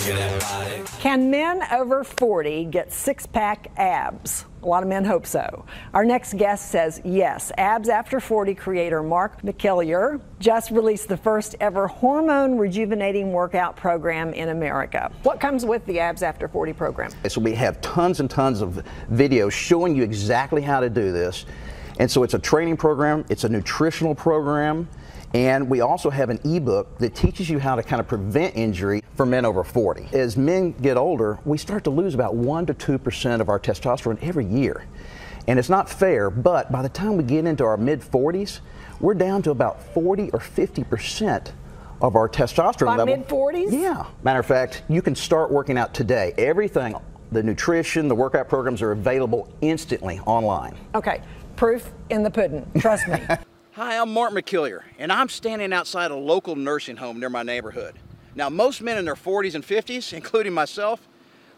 Can men over 40 get six-pack abs? A lot of men hope so. Our next guest says yes. Abs After 40 creator Mark McKellier just released the first ever hormone rejuvenating workout program in America. What comes with the Abs After 40 program? So we have tons and tons of videos showing you exactly how to do this. And so it's a training program, it's a nutritional program, and we also have an ebook that teaches you how to kind of prevent injury for men over 40. As men get older, we start to lose about 1 to 2% of our testosterone every year. And it's not fair, but by the time we get into our mid-40s, we're down to about 40 or 50% of our testosterone level. By mid-40s? Yeah. Matter of fact, you can start working out today. Everything, the nutrition, the workout programs are available instantly online. Okay, proof in the pudding, trust me. Hi, I'm Mark McKellier, and I'm standing outside a local nursing home near my neighborhood. Now, most men in their 40s and 50s, including myself,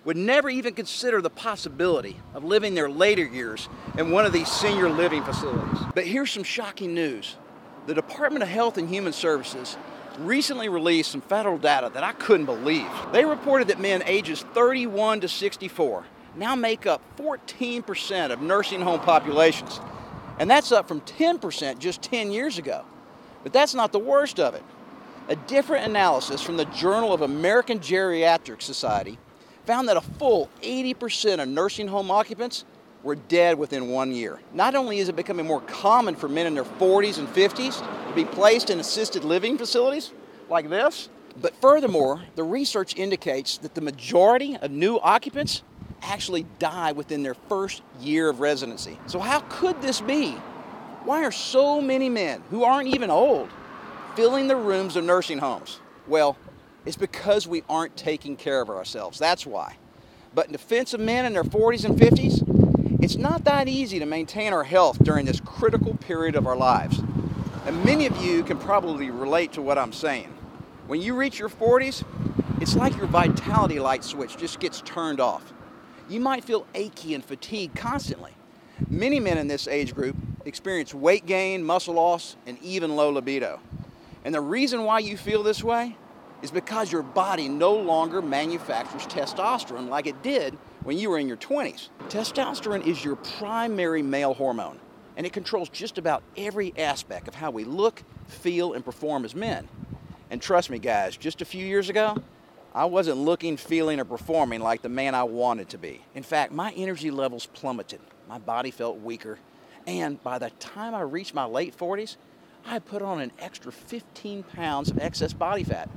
would never even consider the possibility of living their later years in one of these senior living facilities. But here's some shocking news. The Department of Health and Human Services recently released some federal data that I couldn't believe. They reported that men ages 31 to 64 now make up 14% of nursing home populations. And that's up from 10% just 10 years ago. But that's not the worst of it. A different analysis from the Journal of American Geriatric Society found that a full 80% of nursing home occupants were dead within 1 year. Not only is it becoming more common for men in their 40s and 50s to be placed in assisted living facilities like this, but furthermore, the research indicates that the majority of new occupants actually die within their first year of residency. So how could this be? Why are so many men who aren't even old filling the rooms of nursing homes? Well, it's because we aren't taking care of ourselves. That's why. But in defense of men in their 40s and 50s, it's not that easy to maintain our health during this critical period of our lives. And many of you can probably relate to what I'm saying. When you reach your 40s, it's like your vitality light switch just gets turned off. You might feel achy and fatigued constantly. Many men in this age group experience weight gain, muscle loss, and even low libido. And the reason why you feel this way is because your body no longer manufactures testosterone like it did when you were in your 20s. Testosterone is your primary male hormone, and it controls just about every aspect of how we look, feel, and perform as men. And trust me, guys, just a few years ago, I wasn't looking, feeling, or performing like the man I wanted to be. In fact, my energy levels plummeted. My body felt weaker. And by the time I reached my late 40s, I had put on an extra 15 pounds of excess body fat,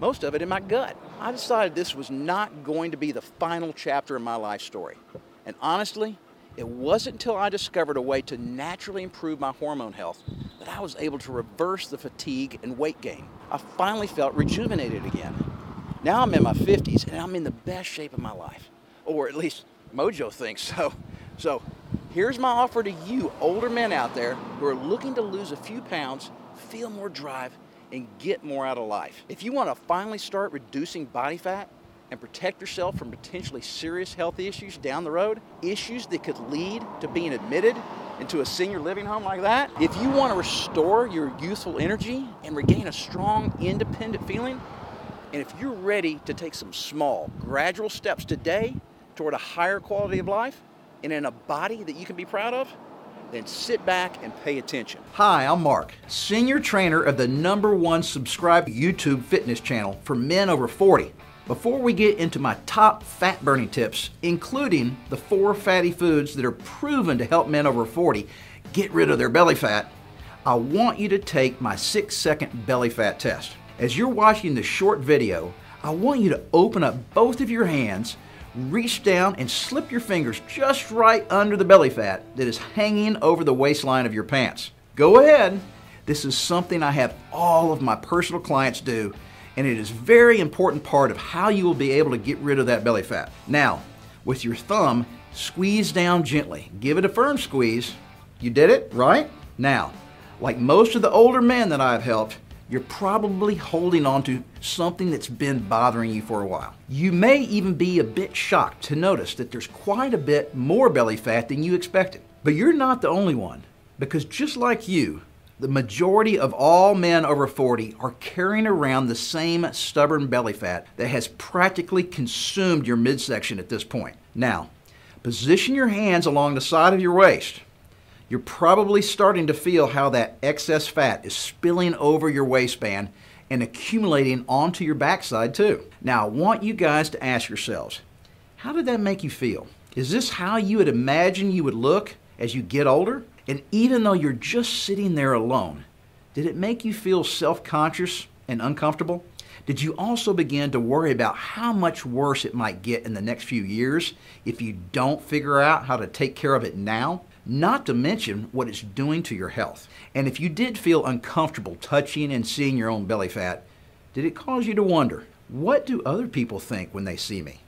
most of it in my gut. I decided this was not going to be the final chapter in my life story. And honestly, it wasn't until I discovered a way to naturally improve my hormone health that I was able to reverse the fatigue and weight gain. I finally felt rejuvenated again. Now I'm in my 50s and I'm in the best shape of my life, or at least Mojo thinks so. So here's my offer to you older men out there who are looking to lose a few pounds, feel more drive, and get more out of life. If you want to finally start reducing body fat and protect yourself from potentially serious health issues down the road, issues that could lead to being admitted into a senior living home like that, if you want to restore your youthful energy and regain a strong, independent feeling, and if you're ready to take some small, gradual steps today toward a higher quality of life and in a body that you can be proud of, then sit back and pay attention. Hi, I'm Mark, senior trainer of the #1 subscribed YouTube fitness channel for men over 40. Before we get into my top fat burning tips, including the 4 fatty foods that are proven to help men over 40 get rid of their belly fat, I want you to take my 6-second belly fat test. As you're watching this short video, I want you to open up both of your hands, reach down and slip your fingers just right under the belly fat that is hanging over the waistline of your pants. Go ahead. This is something I have all of my personal clients do, and it is a very important part of how you will be able to get rid of that belly fat. Now, with your thumb, squeeze down gently. Give it a firm squeeze. You did it, right? Now, like most of the older men that I've helped, you're probably holding on to something that's been bothering you for a while. You may even be a bit shocked to notice that there's quite a bit more belly fat than you expected. But you're not the only one, because just like you, The majority of all men over 40 are carrying around the same stubborn belly fat that has practically consumed your midsection at this point. Now, position your hands along the side of your waist. You're probably starting to feel how that excess fat is spilling over your waistband and accumulating onto your backside too. Now, I want you guys to ask yourselves, how did that make you feel? Is this how you would imagine you would look as you get older? And even though you're just sitting there alone, did it make you feel self-conscious and uncomfortable? Did you also begin to worry about how much worse it might get in the next few years if you don't figure out how to take care of it now? Not to mention what it's doing to your health. And if you did feel uncomfortable touching and seeing your own belly fat, did it cause you to wonder, what do other people think when they see me?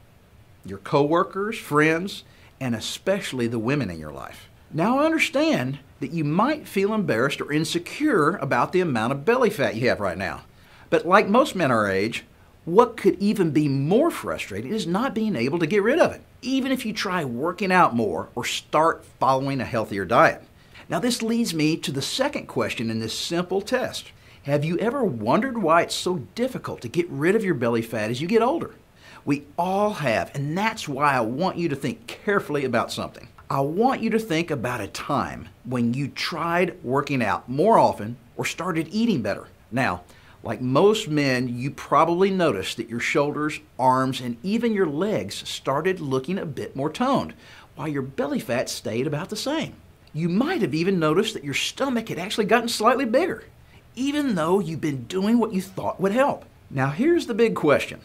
Your coworkers, friends, and especially the women in your life. Now I understand that you might feel embarrassed or insecure about the amount of belly fat you have right now. But like most men our age, what could even be more frustrating is not being able to get rid of it, even if you try working out more or start following a healthier diet. Now this leads me to the second question in this simple test. Have you ever wondered why it's so difficult to get rid of your belly fat as you get older? We all have, and that's why I want you to think carefully about something. I want you to think about a time when you tried working out more often or started eating better. Now, like most men, you probably noticed that your shoulders, arms, and even your legs started looking a bit more toned, while your belly fat stayed about the same. You might have even noticed that your stomach had actually gotten slightly bigger, even though you've been doing what you thought would help. Now here's the big question.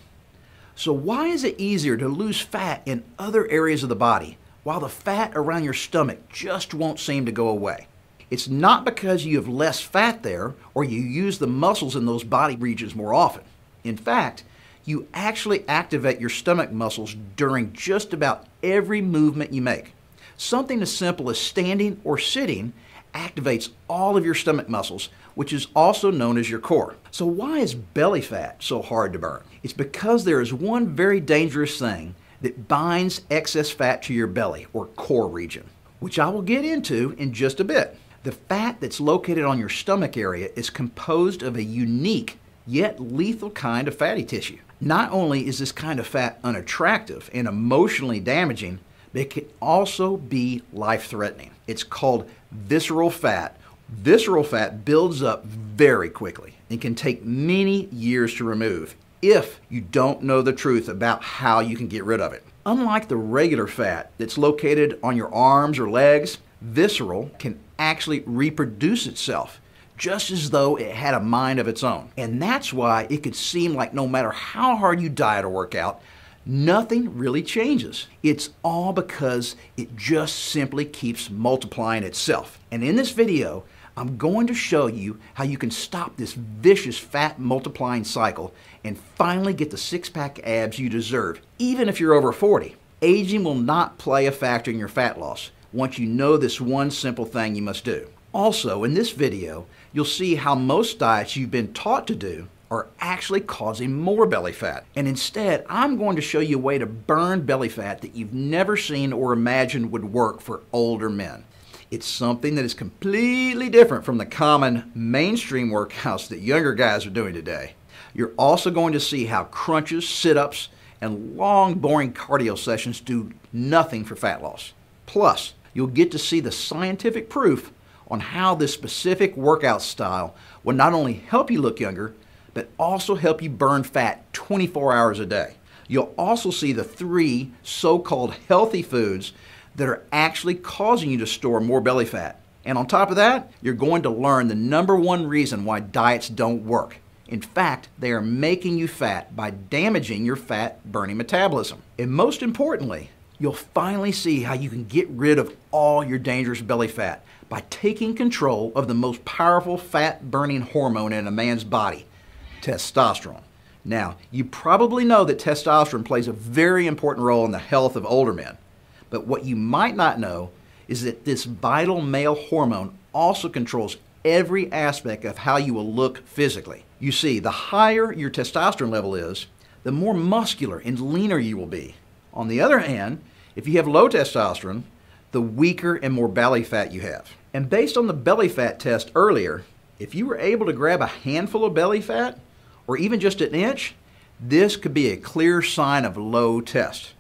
So why is it easier to lose fat in other areas of the body, while the fat around your stomach just won't seem to go away? It's not because you have less fat there or you use the muscles in those body regions more often. In fact, you actually activate your stomach muscles during just about every movement you make. Something as simple as standing or sitting activates all of your stomach muscles, which is also known as your core. So why is belly fat so hard to burn? It's because there is one very dangerous thing that binds excess fat to your belly or core region, which I will get into in just a bit. The fat that's located on your stomach area is composed of a unique yet lethal kind of fatty tissue. Not only is this kind of fat unattractive and emotionally damaging, but it can also be life-threatening. It's called visceral fat. Visceral fat builds up very quickly and can take many years to remove if you don't know the truth about how you can get rid of it. Unlike the regular fat that's located on your arms or legs, visceral can actually reproduce itself, just as though it had a mind of its own. And that's why it could seem like no matter how hard you diet or work out, nothing really changes. It's all because it just simply keeps multiplying itself. And in this video, I'm going to show you how you can stop this vicious fat multiplying cycle and finally get the six-pack abs you deserve, even if you're over 40. Aging will not play a factor in your fat loss once you know this one simple thing you must do. Also, in this video, you'll see how most diets you've been taught to do are actually causing more belly fat. And instead, I'm going to show you a way to burn belly fat that you've never seen or imagined would work for older men. It's something that is completely different from the common mainstream workouts that younger guys are doing today. You're also going to see how crunches, sit-ups, and long, boring cardio sessions do nothing for fat loss. Plus, you'll get to see the scientific proof on how this specific workout style will not only help you look younger, but also help you burn fat 24 hours a day. You'll also see the 3 so-called healthy foods that are actually causing you to store more belly fat. And on top of that, you're going to learn the #1 reason why diets don't work. In fact, they are making you fat by damaging your fat-burning metabolism. And most importantly, you'll finally see how you can get rid of all your dangerous belly fat by taking control of the most powerful fat-burning hormone in a man's body, testosterone. Now, you probably know that testosterone plays a very important role in the health of older men. But what you might not know is that this vital male hormone also controls every aspect of how you will look physically. You see, the higher your testosterone level is, the more muscular and leaner you will be. On the other hand, if you have low testosterone, the weaker and more belly fat you have. And based on the belly fat test earlier, If you were able to grab a handful of belly fat, or even just an inch, this could be a clear sign of low test.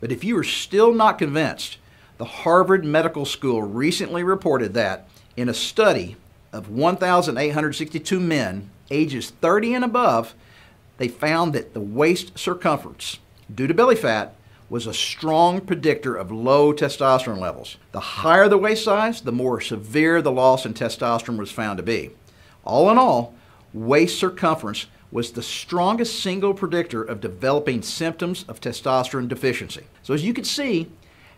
But if you are still not convinced, the Harvard Medical School recently reported that in a study of 1,862 men ages 30 and above, they found that the waist circumference, due to belly fat, was a strong predictor of low testosterone levels. The higher the waist size, the more severe the loss in testosterone was found to be. All in all, waist circumference was the strongest single predictor of developing symptoms of testosterone deficiency. So as you can see,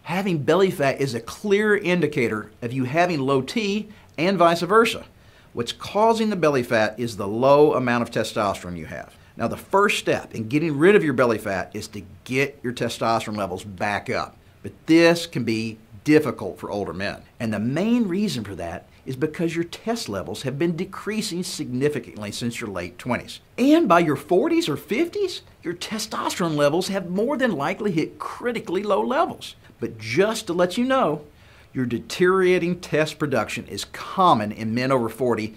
having belly fat is a clear indicator of you having low T and vice versa. What's causing the belly fat is the low amount of testosterone you have. Now, the first step in getting rid of your belly fat is to get your testosterone levels back up. But this can be difficult for older men. And the main reason for that is because your test levels have been decreasing significantly since your late 20s. And by your 40s or 50s, your testosterone levels have more than likely hit critically low levels. But just to let you know, your deteriorating test production is common in men over 40,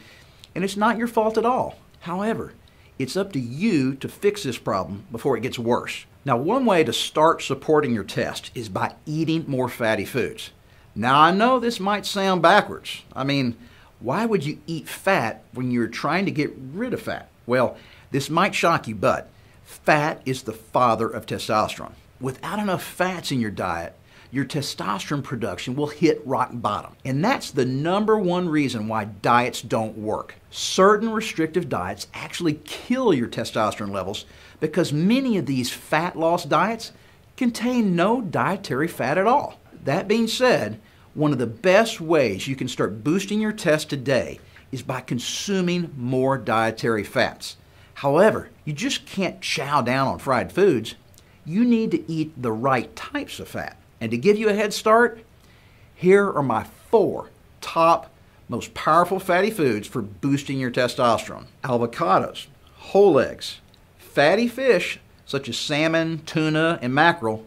and it's not your fault at all. However, it's up to you to fix this problem before it gets worse. Now, one way to start supporting your test is by eating more fatty foods. Now, I know this might sound backwards. I mean, why would you eat fat when you're trying to get rid of fat? Well, this might shock you, but fat is the father of testosterone. Without enough fats in your diet, your testosterone production will hit rock bottom. And that's the #1 reason why diets don't work. Certain restrictive diets actually kill your testosterone levels because many of these fat loss diets contain no dietary fat at all. That being said, one of the best ways you can start boosting your test today is by consuming more dietary fats. However, you just can't chow down on fried foods. You need to eat the right types of fat. And to give you a head start, here are my 4 top most powerful fatty foods for boosting your testosterone. Avocados, whole eggs, fatty fish such as salmon, tuna, and mackerel,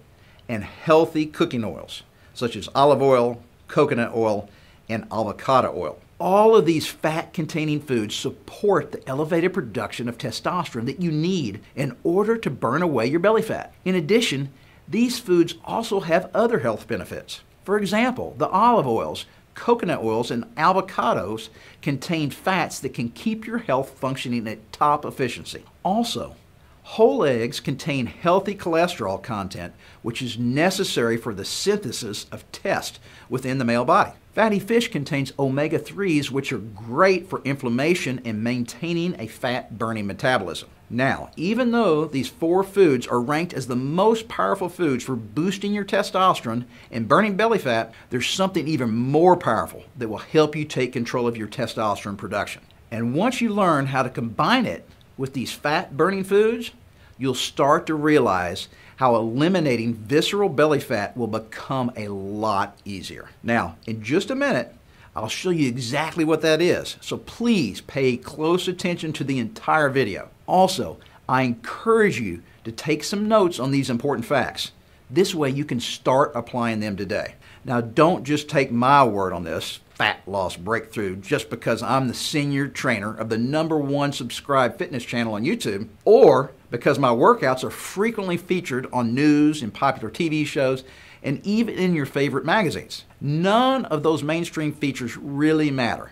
and healthy cooking oils such as olive oil, coconut oil, and avocado oil. All of these fat-containing foods support the elevated production of testosterone that you need in order to burn away your belly fat. In addition, these foods also have other health benefits. For example, the olive oils, coconut oils, and avocados contain fats that can keep your health functioning at top efficiency. Also, whole eggs contain healthy cholesterol content, which is necessary for the synthesis of test within the male body. Fatty fish contains omega-3s, which are great for inflammation and maintaining a fat-burning metabolism. Now, even though these 4 foods are ranked as the most powerful foods for boosting your testosterone and burning belly fat, there's something even more powerful that will help you take control of your testosterone production. And once you learn how to combine it with these fat-burning foods, you'll start to realize how eliminating visceral belly fat will become a lot easier. Now, in just a minute, I'll show you exactly what that is, so please pay close attention to the entire video. Also, I encourage you to take some notes on these important facts. This way you can start applying them today. Now, don't just take my word on this fat loss breakthrough just because I'm the senior trainer of the #1 subscribed fitness channel on YouTube, or because my workouts are frequently featured on news and popular TV shows and even in your favorite magazines. None of those mainstream features really matter,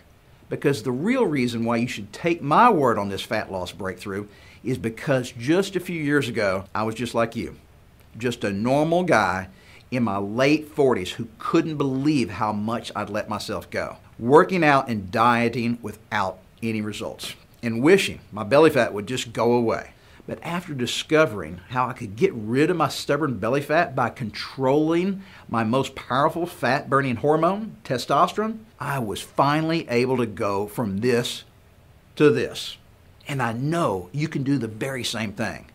because the real reason why you should take my word on this fat loss breakthrough is because just a few years ago, I was just like you, just a normal guy in my late 40s who couldn't believe how much I'd let myself go, working out and dieting without any results, and wishing my belly fat would just go away. But after discovering how I could get rid of my stubborn belly fat by controlling my most powerful fat-burning hormone, testosterone, I was finally able to go from this to this. And I know you can do the very same thing,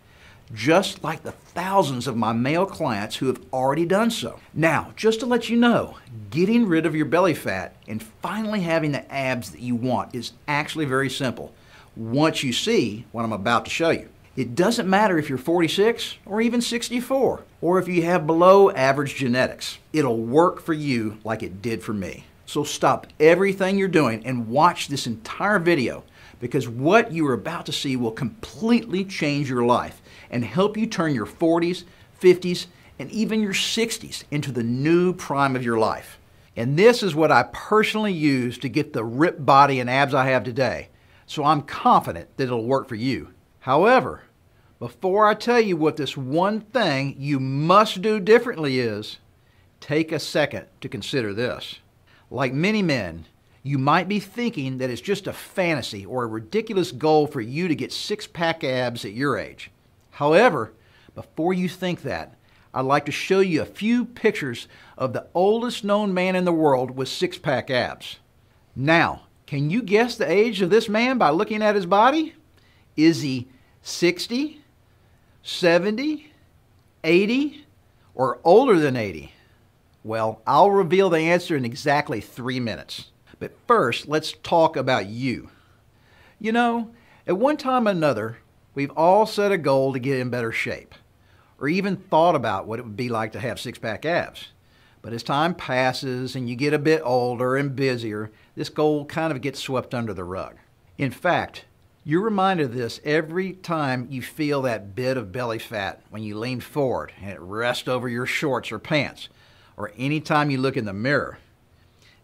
just like the thousands of my male clients who have already done so. Now, just to let you know, getting rid of your belly fat and finally having the abs that you want is actually very simple once you see what I'm about to show you. It doesn't matter if you're 46 or even 64, or if you have below average genetics. It'll work for you like it did for me. So stop everything you're doing and watch this entire video, because what you are about to see will completely change your life and help you turn your 40s, 50s, and even your 60s into the new prime of your life. And this is what I personally use to get the ripped body and abs I have today, so I'm confident that it'll work for you. However, before I tell you what this one thing you must do differently is, take a second to consider this. Like many men, you might be thinking that it's just a fantasy or a ridiculous goal for you to get six-pack abs at your age. However, before you think that, I'd like to show you a few pictures of the oldest known man in the world with six-pack abs. Now, can you guess the age of this man by looking at his body? Is he 60, 70, 80, or older than 80? Well, I'll reveal the answer in exactly 3 minutes. But first, let's talk about you. You know, at one time or another, we've all set a goal to get in better shape, or even thought about what it would be like to have six-pack abs. But as time passes and you get a bit older and busier, this goal kind of gets swept under the rug. In fact, you're reminded of this every time you feel that bit of belly fat when you lean forward and it rests over your shorts or pants, or any time you look in the mirror.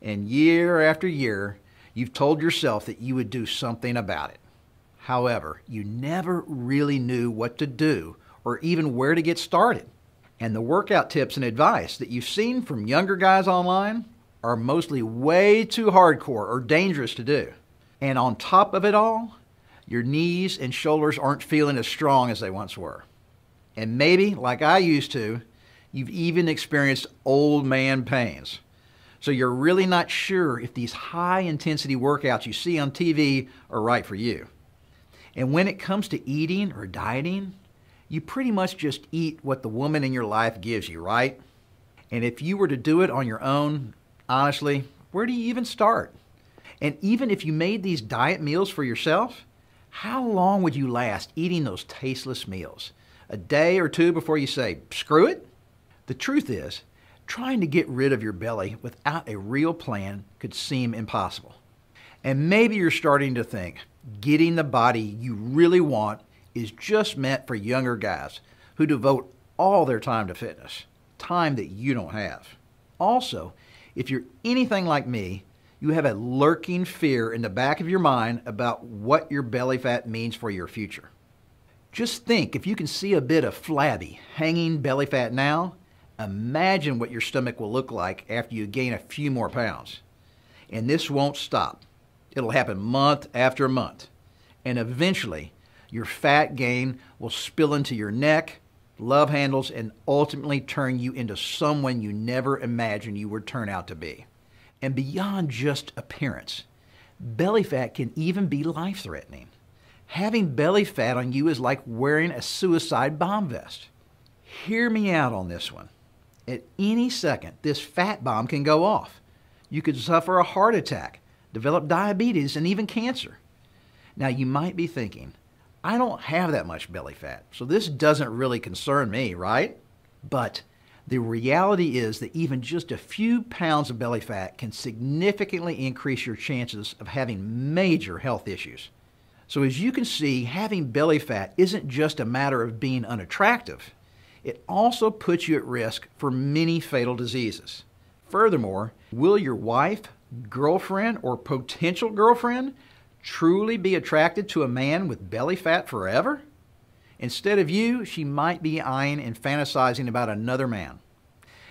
And year after year, you've told yourself that you would do something about it. However, you never really knew what to do or even where to get started. And the workout tips and advice that you've seen from younger guys online are mostly way too hardcore or dangerous to do. And on top of it all, your knees and shoulders aren't feeling as strong as they once were. And maybe, like I used to, you've even experienced old man pains. So you're really not sure if these high-intensity workouts you see on TV are right for you. And when it comes to eating or dieting, you pretty much just eat what the woman in your life gives you, right? And if you were to do it on your own, honestly, where do you even start? And even if you made these diet meals for yourself, how long would you last eating those tasteless meals? A day or two before you say, screw it? The truth is, trying to get rid of your belly without a real plan could seem impossible. And maybe you're starting to think getting the body you really want is just meant for younger guys who devote all their time to fitness, time that you don't have. Also, if you're anything like me, you have a lurking fear in the back of your mind about what your belly fat means for your future. Just think, if you can see a bit of flabby, hanging belly fat now, imagine what your stomach will look like after you gain a few more pounds. And this won't stop. It'll happen month after month. And eventually, your fat gain will spill into your neck, love handles, and ultimately turn you into someone you never imagined you would turn out to be. And beyond just appearance, belly fat can even be life-threatening. Having belly fat on you is like wearing a suicide bomb vest. Hear me out on this one. At any second, this fat bomb can go off. You could suffer a heart attack, develop diabetes, and even cancer. Now, you might be thinking, I don't have that much belly fat, so this doesn't really concern me, right? But the reality is that even just a few pounds of belly fat can significantly increase your chances of having major health issues. So as you can see, having belly fat isn't just a matter of being unattractive. It also puts you at risk for many fatal diseases. Furthermore, will your wife, girlfriend, or potential girlfriend truly be attracted to a man with belly fat forever? Instead of you, she might be eyeing and fantasizing about another man.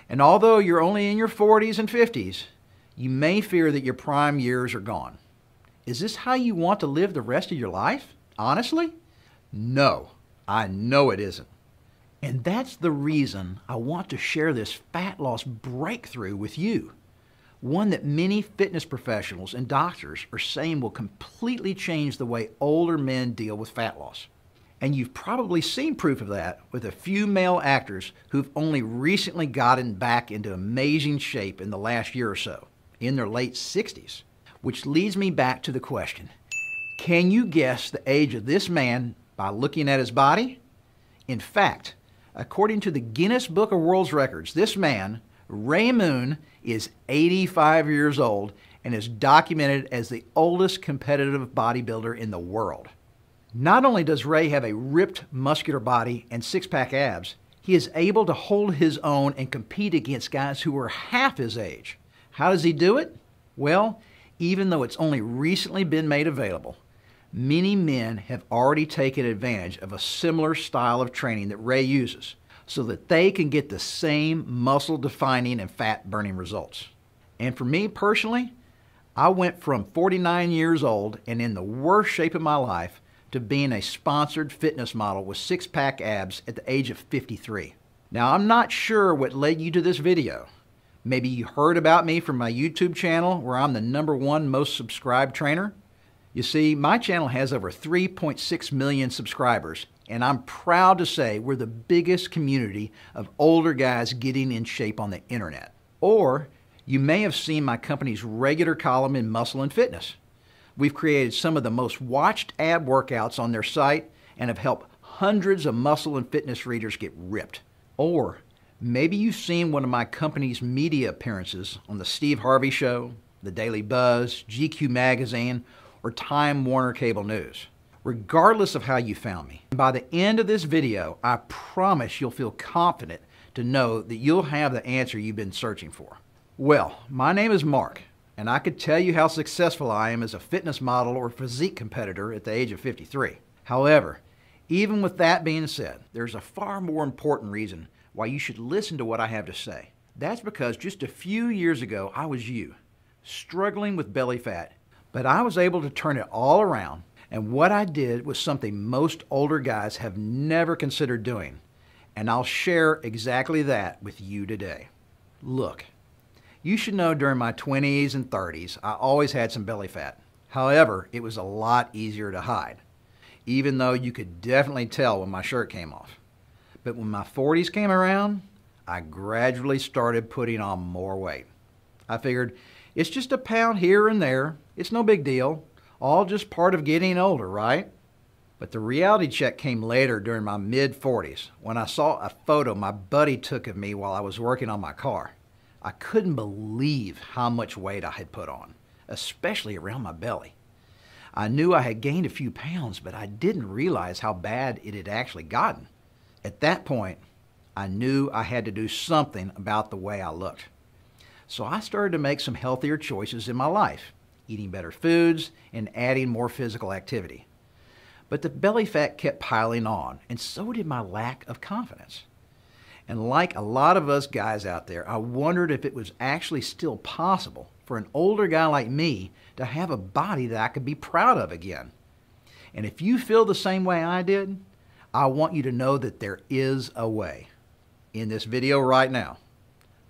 And although you're only in your 40s and 50s, you may fear that your prime years are gone. Is this how you want to live the rest of your life? Honestly? No, I know it isn't. And that's the reason I want to share this fat loss breakthrough with you. One that many fitness professionals and doctors are saying will completely change the way older men deal with fat loss. And you've probably seen proof of that with a few male actors who've only recently gotten back into amazing shape in the last year or so, in their late 60s. Which leads me back to the question, can you guess the age of this man by looking at his body? In fact, according to the Guinness Book of World Records, this man, Ray Moon is 85 years old and is documented as the oldest competitive bodybuilder in the world. Not only does Ray have a ripped muscular body and six-pack abs, he is able to hold his own and compete against guys who are half his age. How does he do it? Well, even though it's only recently been made available, many men have already taken advantage of a similar style of training that Ray uses so that they can get the same muscle-defining and fat-burning results. And for me personally, I went from 49 years old and in the worst shape of my life to being a sponsored fitness model with six-pack abs at the age of 53. Now, I'm not sure what led you to this video. Maybe you heard about me from my YouTube channel where I'm the #1 most subscribed trainer. You see, my channel has over 3.6 million subscribers, and I'm proud to say we're the biggest community of older guys getting in shape on the internet. Or you may have seen my company's regular column in Muscle and Fitness. We've created some of the most watched ab workouts on their site and have helped hundreds of muscle and fitness readers get ripped. Or maybe you've seen one of my company's media appearances on the Steve Harvey Show, the Daily Buzz, GQ Magazine, or Time Warner Cable News. Regardless of how you found me, by the end of this video, I promise you'll feel confident to know that you'll have the answer you've been searching for. Well, my name is Mark, and I could tell you how successful I am as a fitness model or physique competitor at the age of 53. However, even with that being said, there's a far more important reason why you should listen to what I have to say. That's because just a few years ago, I was you, struggling with belly fat, but I was able to turn it all around, and what I did was something most older guys have never considered doing, and I'll share exactly that with you today. Look, you should know during my 20s and 30s, I always had some belly fat. However, it was a lot easier to hide, even though you could definitely tell when my shirt came off. But when my 40s came around, I gradually started putting on more weight. I figured, it's just a pound here and there. It's no big deal. All just part of getting older, right? But the reality check came later during my mid-40s when I saw a photo my buddy took of me while I was working on my car. I couldn't believe how much weight I had put on, especially around my belly. I knew I had gained a few pounds, but I didn't realize how bad it had actually gotten. At that point, I knew I had to do something about the way I looked. So I started to make some healthier choices in my life, eating better foods and adding more physical activity. But the belly fat kept piling on, and so did my lack of confidence. And like a lot of us guys out there, I wondered if it was actually still possible for an older guy like me to have a body that I could be proud of again. And if you feel the same way I did, I want you to know that there is a way in this video right now.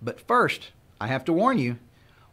But first, I have to warn you,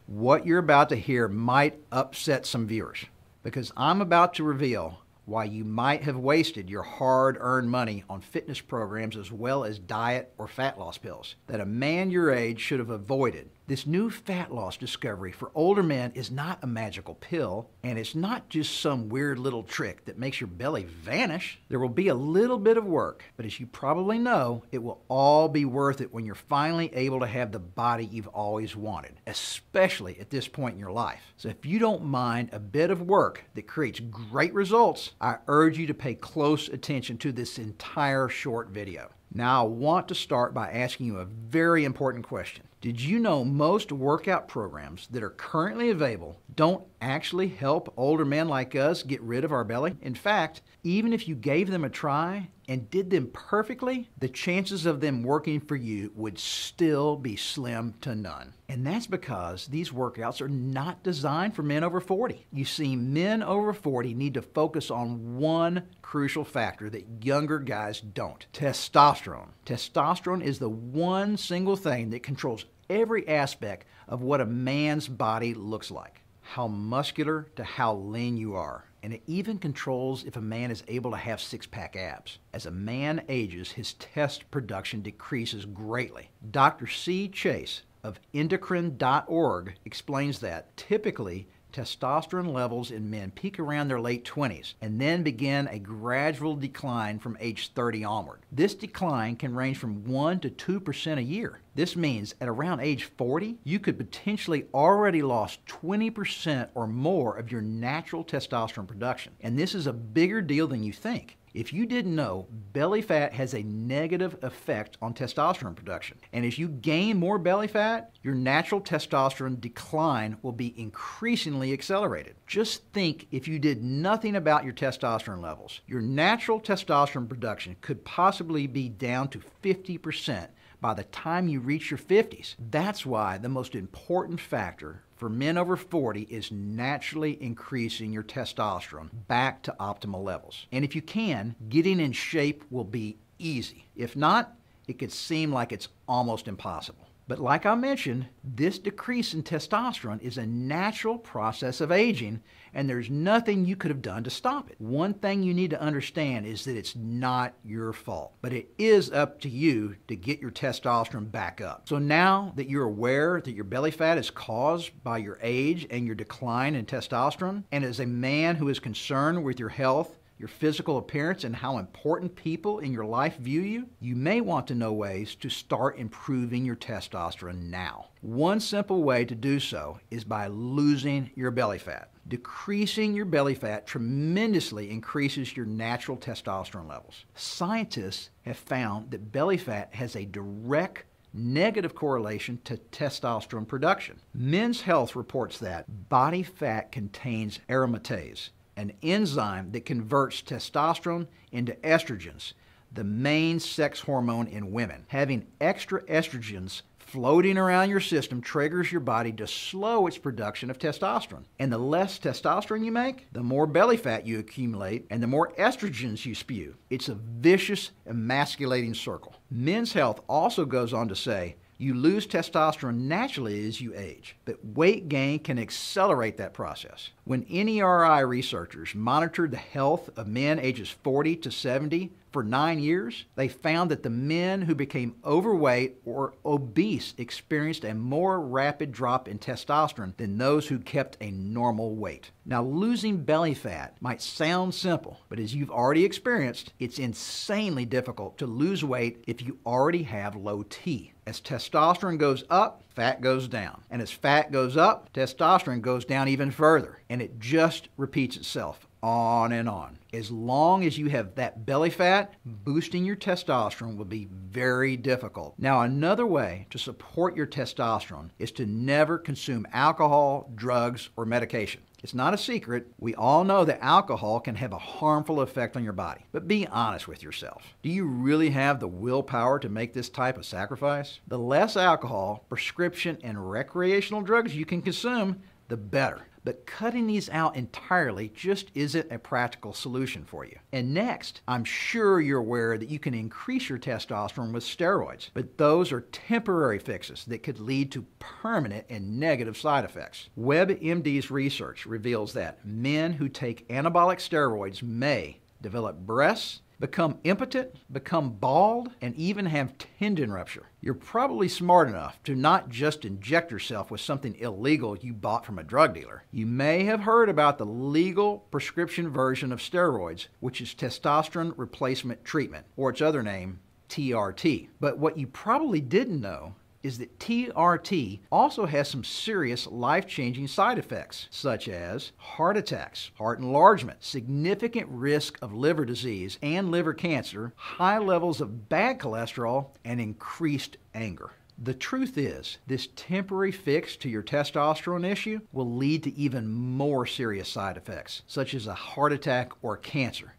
what you're about to hear might upset some viewers, because I'm about to reveal why you might have wasted your hard-earned money on fitness programs as well as diet or fat loss pills that a man your age should have avoided. This new fat loss discovery for older men is not a magical pill, and it's not just some weird little trick that makes your belly vanish. There will be a little bit of work, but as you probably know, it will all be worth it when you're finally able to have the body you've always wanted, especially at this point in your life. So if you don't mind a bit of work that creates great results, I urge you to pay close attention to this entire short video. Now I want to start by asking you a very important question. Did you know most workout programs that are currently available don't actually help older men like us get rid of our belly? In fact, even if you gave them a try and did them perfectly, the chances of them working for you would still be slim to none. And that's because these workouts are not designed for men over 40. You see, men over 40 need to focus on one crucial factor that younger guys don't: testosterone. Testosterone is the one single thing that controls every aspect of what a man's body looks like, how muscular to how lean you are. And it even controls if a man is able to have six-pack abs. As a man ages, his test production decreases greatly. Dr. C. Chase of endocrine.org explains that typically testosterone levels in men peak around their late 20s and then begin a gradual decline from age 30 onward. This decline can range from 1 to 2% a year. This means at around age 40, you could potentially already lost 20% or more of your natural testosterone production. And this is a bigger deal than you think. If you didn't know, belly fat has a negative effect on testosterone production. And as you gain more belly fat, your natural testosterone decline will be increasingly accelerated. Just think if you did nothing about your testosterone levels, your natural testosterone production could possibly be down to 50% by the time you reach your 50s. That's why the most important factor for men over 40 is naturally increasing your testosterone back to optimal levels. And if you can, getting in shape will be easy. If not, it could seem like it's almost impossible. But like I mentioned, this decrease in testosterone is a natural process of aging, and there's nothing you could have done to stop it. One thing you need to understand is that it's not your fault, but it is up to you to get your testosterone back up. So now that you're aware that your belly fat is caused by your age and your decline in testosterone, and as a man who is concerned with your health, your physical appearance, and how important people in your life view you, you may want to know ways to start improving your testosterone now. One simple way to do so is by losing your belly fat. Decreasing your belly fat tremendously increases your natural testosterone levels. Scientists have found that belly fat has a direct negative correlation to testosterone production. Men's Health reports that body fat contains aromatase, an enzyme that converts testosterone into estrogens, the main sex hormone in women. Having extra estrogens floating around your system triggers your body to slow its production of testosterone. And the less testosterone you make, the more belly fat you accumulate and the more estrogens you spew. It's a vicious, emasculating circle. Men's Health also goes on to say, you lose testosterone naturally as you age, but weight gain can accelerate that process. When NERI researchers monitored the health of men ages 40 to 70 for 9 years, they found that the men who became overweight or obese experienced a more rapid drop in testosterone than those who kept a normal weight. Now, losing belly fat might sound simple, but as you've already experienced, it's insanely difficult to lose weight if you already have low T. As testosterone goes up, fat goes down. And as fat goes up, testosterone goes down even further. And it just repeats itself on and on. As long as you have that belly fat, boosting your testosterone will be very difficult. Now, another way to support your testosterone is to never consume alcohol, drugs, or medication. It's not a secret. We all know that alcohol can have a harmful effect on your body. But be honest with yourself. Do you really have the willpower to make this type of sacrifice? The less alcohol, prescription, and recreational drugs you can consume, the better. But cutting these out entirely just isn't a practical solution for you. And next, I'm sure you're aware that you can increase your testosterone with steroids, but those are temporary fixes that could lead to permanent and negative side effects. WebMD's research reveals that men who take anabolic steroids may develop breasts, become impotent, become bald, and even have tendon rupture. You're probably smart enough to not just inject yourself with something illegal you bought from a drug dealer. You may have heard about the legal prescription version of steroids, which is testosterone replacement treatment, or its other name, TRT. But what you probably didn't know is that TRT also has some serious life-changing side effects, such as heart attacks, heart enlargement, significant risk of liver disease and liver cancer, high levels of bad cholesterol, and increased anger. The truth is, this temporary fix to your testosterone issue will lead to even more serious side effects, such as a heart attack or cancer.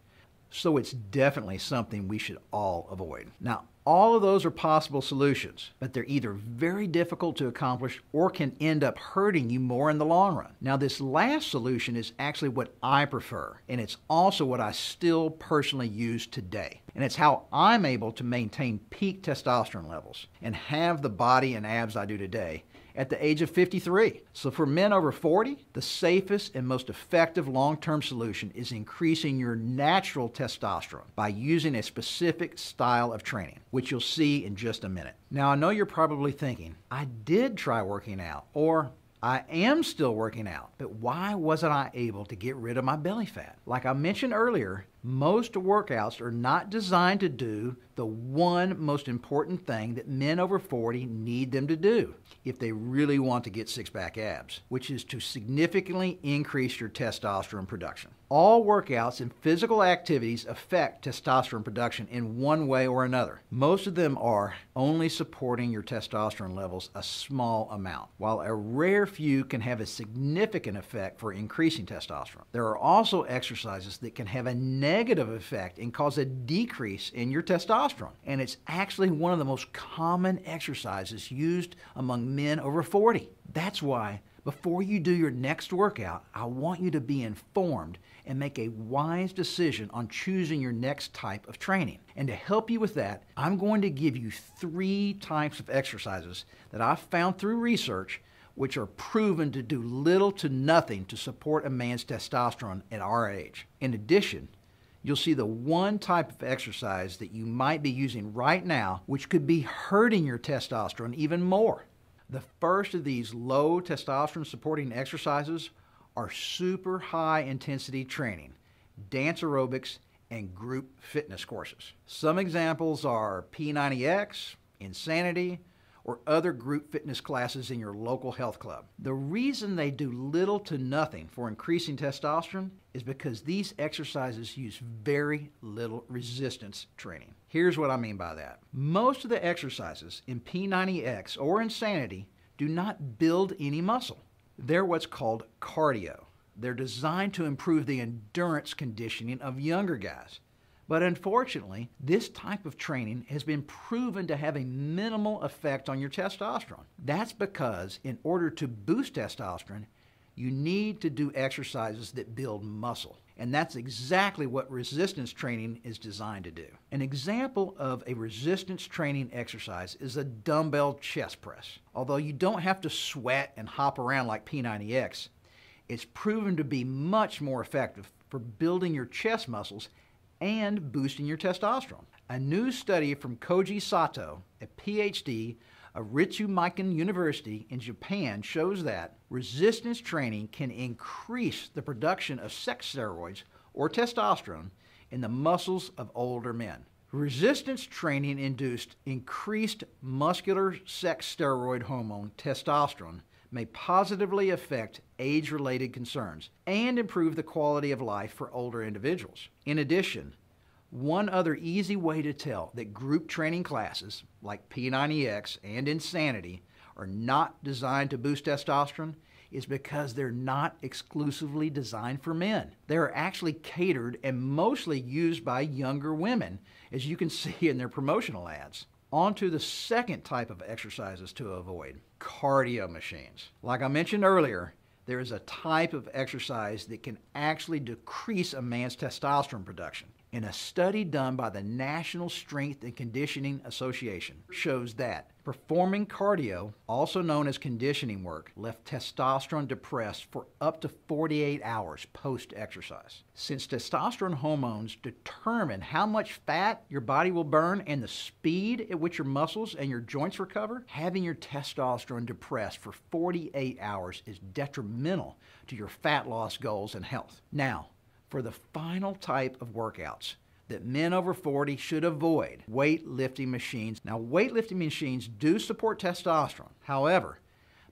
So it's definitely something we should all avoid. Now, all of those are possible solutions, but they're either very difficult to accomplish or can end up hurting you more in the long run. Now, this last solution is actually what I prefer, and it's also what I still personally use today. And it's how I'm able to maintain peak testosterone levels and have the body and abs I do today at the age of 53. So for men over 40, the safest and most effective long-term solution is increasing your natural testosterone by using a specific style of training, which you'll see in just a minute. Now, I know you're probably thinking, I did try working out, or I am still working out, but why wasn't I able to get rid of my belly fat? Like I mentioned earlier, most workouts are not designed to do the one most important thing that men over 40 need them to do if they really want to get six-pack abs, which is to significantly increase your testosterone production. All workouts and physical activities affect testosterone production in one way or another. Most of them are only supporting your testosterone levels a small amount, while a rare few can have a significant effect for increasing testosterone. There are also exercises that can have a negative effect and cause a decrease in your testosterone, and it's actually one of the most common exercises used among men over 40. That's why before you do your next workout, I want you to be informed and make a wise decision on choosing your next type of training. And to help you with that, I'm going to give you 3 types of exercises that I've found through research which are proven to do little to nothing to support a man's testosterone at our age. In addition, you'll see the one type of exercise that you might be using right now which could be hurting your testosterone even more. The first of these low testosterone supporting exercises are super high intensity training, dance aerobics, and group fitness courses. Some examples are P90X, Insanity, or other group fitness classes in your local health club. The reason they do little to nothing for increasing testosterone is because these exercises use very little resistance training. Here's what I mean by that. Most of the exercises in P90X or Insanity do not build any muscle. They're what's called cardio. They're designed to improve the endurance conditioning of younger guys. But unfortunately, this type of training has been proven to have a minimal effect on your testosterone. That's because in order to boost testosterone, you need to do exercises that build muscle. And that's exactly what resistance training is designed to do. An example of a resistance training exercise is a dumbbell chest press. Although you don't have to sweat and hop around like P90X, it's proven to be much more effective for building your chest muscles and boosting your testosterone. A new study from Koji Sato, a PhD of Ritsumeikan University in Japan, shows that resistance training can increase the production of sex steroids or testosterone in the muscles of older men. Resistance training induced increased muscular sex steroid hormone testosterone may positively affect age-related concerns and improve the quality of life for older individuals. In addition, one other easy way to tell that group training classes like P90X and Insanity are not designed to boost testosterone is because they're not exclusively designed for men. They are actually catered and mostly used by younger women, as you can see in their promotional ads. On to the second type of exercises to avoid, cardio machines. Like I mentioned earlier, there is a type of exercise that can actually decrease a man's testosterone production. In a study done by the National Strength and Conditioning Association shows that performing cardio, also known as conditioning work, left testosterone depressed for up to 48 hours post-exercise. Since testosterone hormones determine how much fat your body will burn and the speed at which your muscles and your joints recover, having your testosterone depressed for 48 hours is detrimental to your fat loss goals and health. Now, for the final type of workouts that men over 40 should avoid, weightlifting machines. Now, weightlifting machines do support testosterone. However,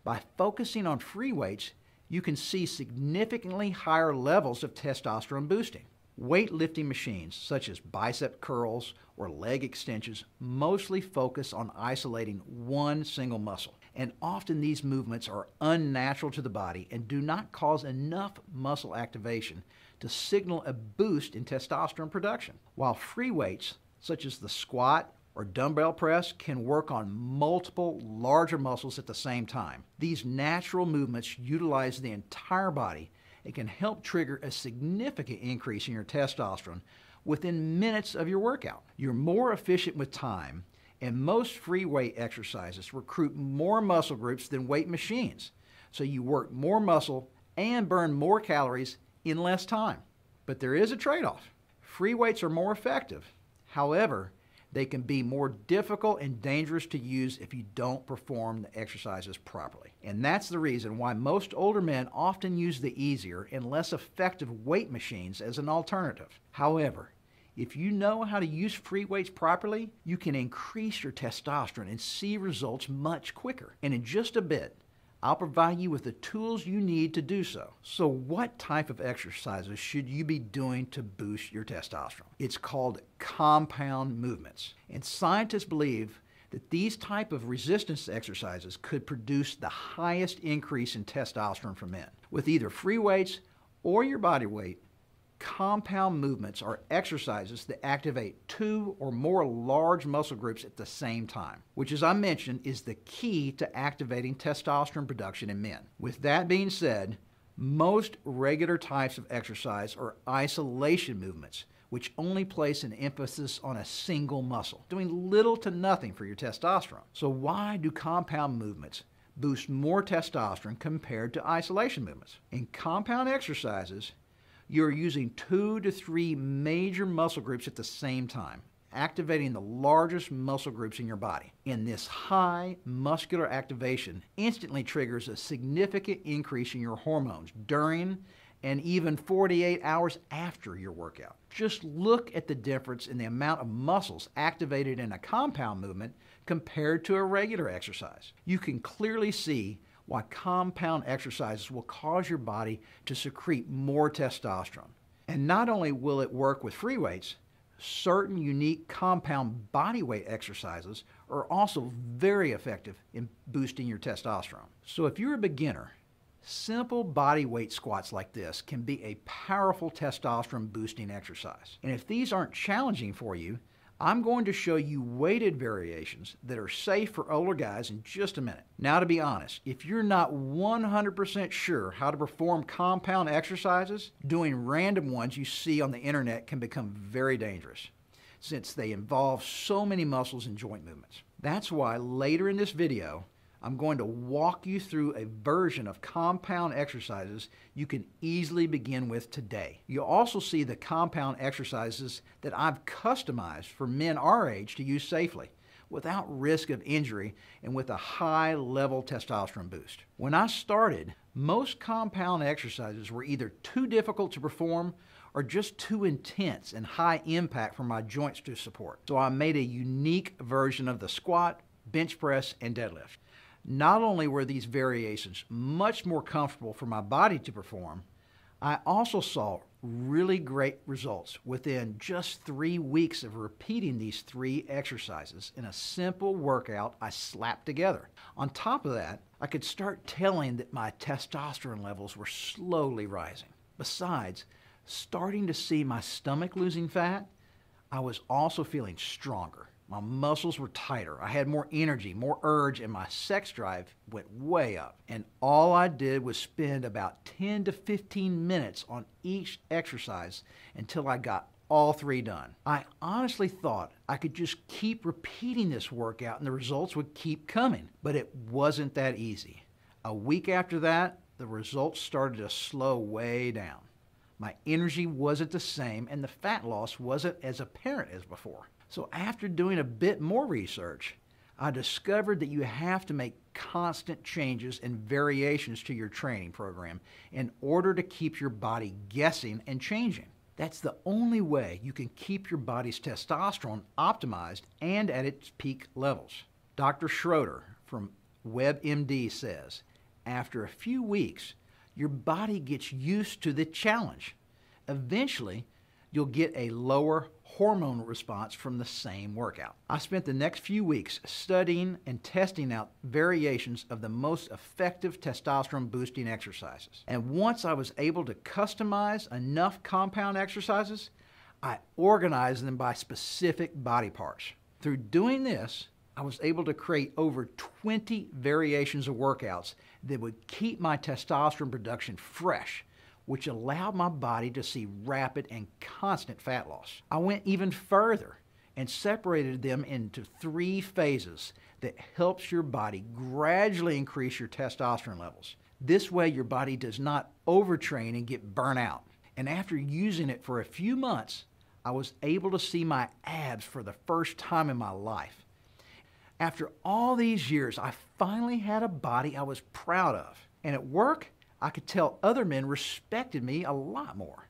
by focusing on free weights, you can see significantly higher levels of testosterone boosting. Weightlifting machines, such as bicep curls or leg extensions, mostly focus on isolating one single muscle. And often these movements are unnatural to the body and do not cause enough muscle activation to signal a boost in testosterone production. While free weights, such as the squat or dumbbell press, can work on multiple larger muscles at the same time. These natural movements utilize the entire body and can help trigger a significant increase in your testosterone within minutes of your workout. You're more efficient with time, and most free weight exercises recruit more muscle groups than weight machines. So you work more muscle and burn more calories in less time. But there is a trade-off. Free weights are more effective. However, they can be more difficult and dangerous to use if you don't perform the exercises properly. And that's the reason why most older men often use the easier and less effective weight machines as an alternative. However, if you know how to use free weights properly, you can increase your testosterone and see results much quicker. And in just a bit, I'll provide you with the tools you need to do so. So what type of exercises should you be doing to boost your testosterone? It's called compound movements. And scientists believe that these type of resistance exercises could produce the highest increase in testosterone for men. With either free weights or your body weight, compound movements are exercises that activate 2 or more large muscle groups at the same time, which, as I mentioned, is the key to activating testosterone production in men. With that being said, most regular types of exercise are isolation movements, which only place an emphasis on a single muscle, doing little to nothing for your testosterone. So why do compound movements boost more testosterone compared to isolation movements? In compound exercises, you're using 2 to 3 major muscle groups at the same time, activating the largest muscle groups in your body. And this high muscular activation instantly triggers a significant increase in your hormones during and even 48 hours after your workout. Just look at the difference in the amount of muscles activated in a compound movement compared to a regular exercise. You can clearly see why compound exercises will cause your body to secrete more testosterone. And not only will it work with free weights, certain unique compound body weight exercises are also very effective in boosting your testosterone. So if you're a beginner, simple body weight squats like this can be a powerful testosterone boosting exercise. And if these aren't challenging for you, I'm going to show you weighted variations that are safe for older guys in just a minute. Now, to be honest, if you're not 100% sure how to perform compound exercises, doing random ones you see on the internet can become very dangerous, since they involve so many muscles and joint movements. That's why later in this video, I'm going to walk you through a version of compound exercises you can easily begin with today. You'll also see the compound exercises that I've customized for men our age to use safely, without risk of injury and with a high level testosterone boost. When I started, most compound exercises were either too difficult to perform or just too intense and high impact for my joints to support. So I made a unique version of the squat, bench press, and deadlift. Not only were these variations much more comfortable for my body to perform, I also saw really great results within just 3 weeks of repeating these 3 exercises in a simple workout I slapped together. On top of that, I could start telling that my testosterone levels were slowly rising. Besides starting to see my stomach losing fat, I was also feeling stronger. My muscles were tighter, I had more energy, more urge, and my sex drive went way up. And all I did was spend about 10 to 15 minutes on each exercise until I got all 3 done. I honestly thought I could just keep repeating this workout and the results would keep coming, but it wasn't that easy. A week after that, the results started to slow way down. My energy wasn't the same and the fat loss wasn't as apparent as before. So after doing a bit more research, I discovered that you have to make constant changes and variations to your training program in order to keep your body guessing and changing. That's the only way you can keep your body's testosterone optimized and at its peak levels. Dr. Schroeder from WebMD says, after a few weeks, your body gets used to the challenge. Eventually, you'll get a lower hormone response from the same workout. I spent the next few weeks studying and testing out variations of the most effective testosterone boosting exercises. And once I was able to customize enough compound exercises, I organized them by specific body parts. Through doing this, I was able to create over 20 variations of workouts that would keep my testosterone production fresh, which allowed my body to see rapid and constant fat loss. I went even further and separated them into 3 phases that helps your body gradually increase your testosterone levels. This way your body does not overtrain and get burnt out. And after using it for a few months, I was able to see my abs for the first time in my life. After all these years, I finally had a body I was proud of. And at work, I could tell other men respected me a lot more.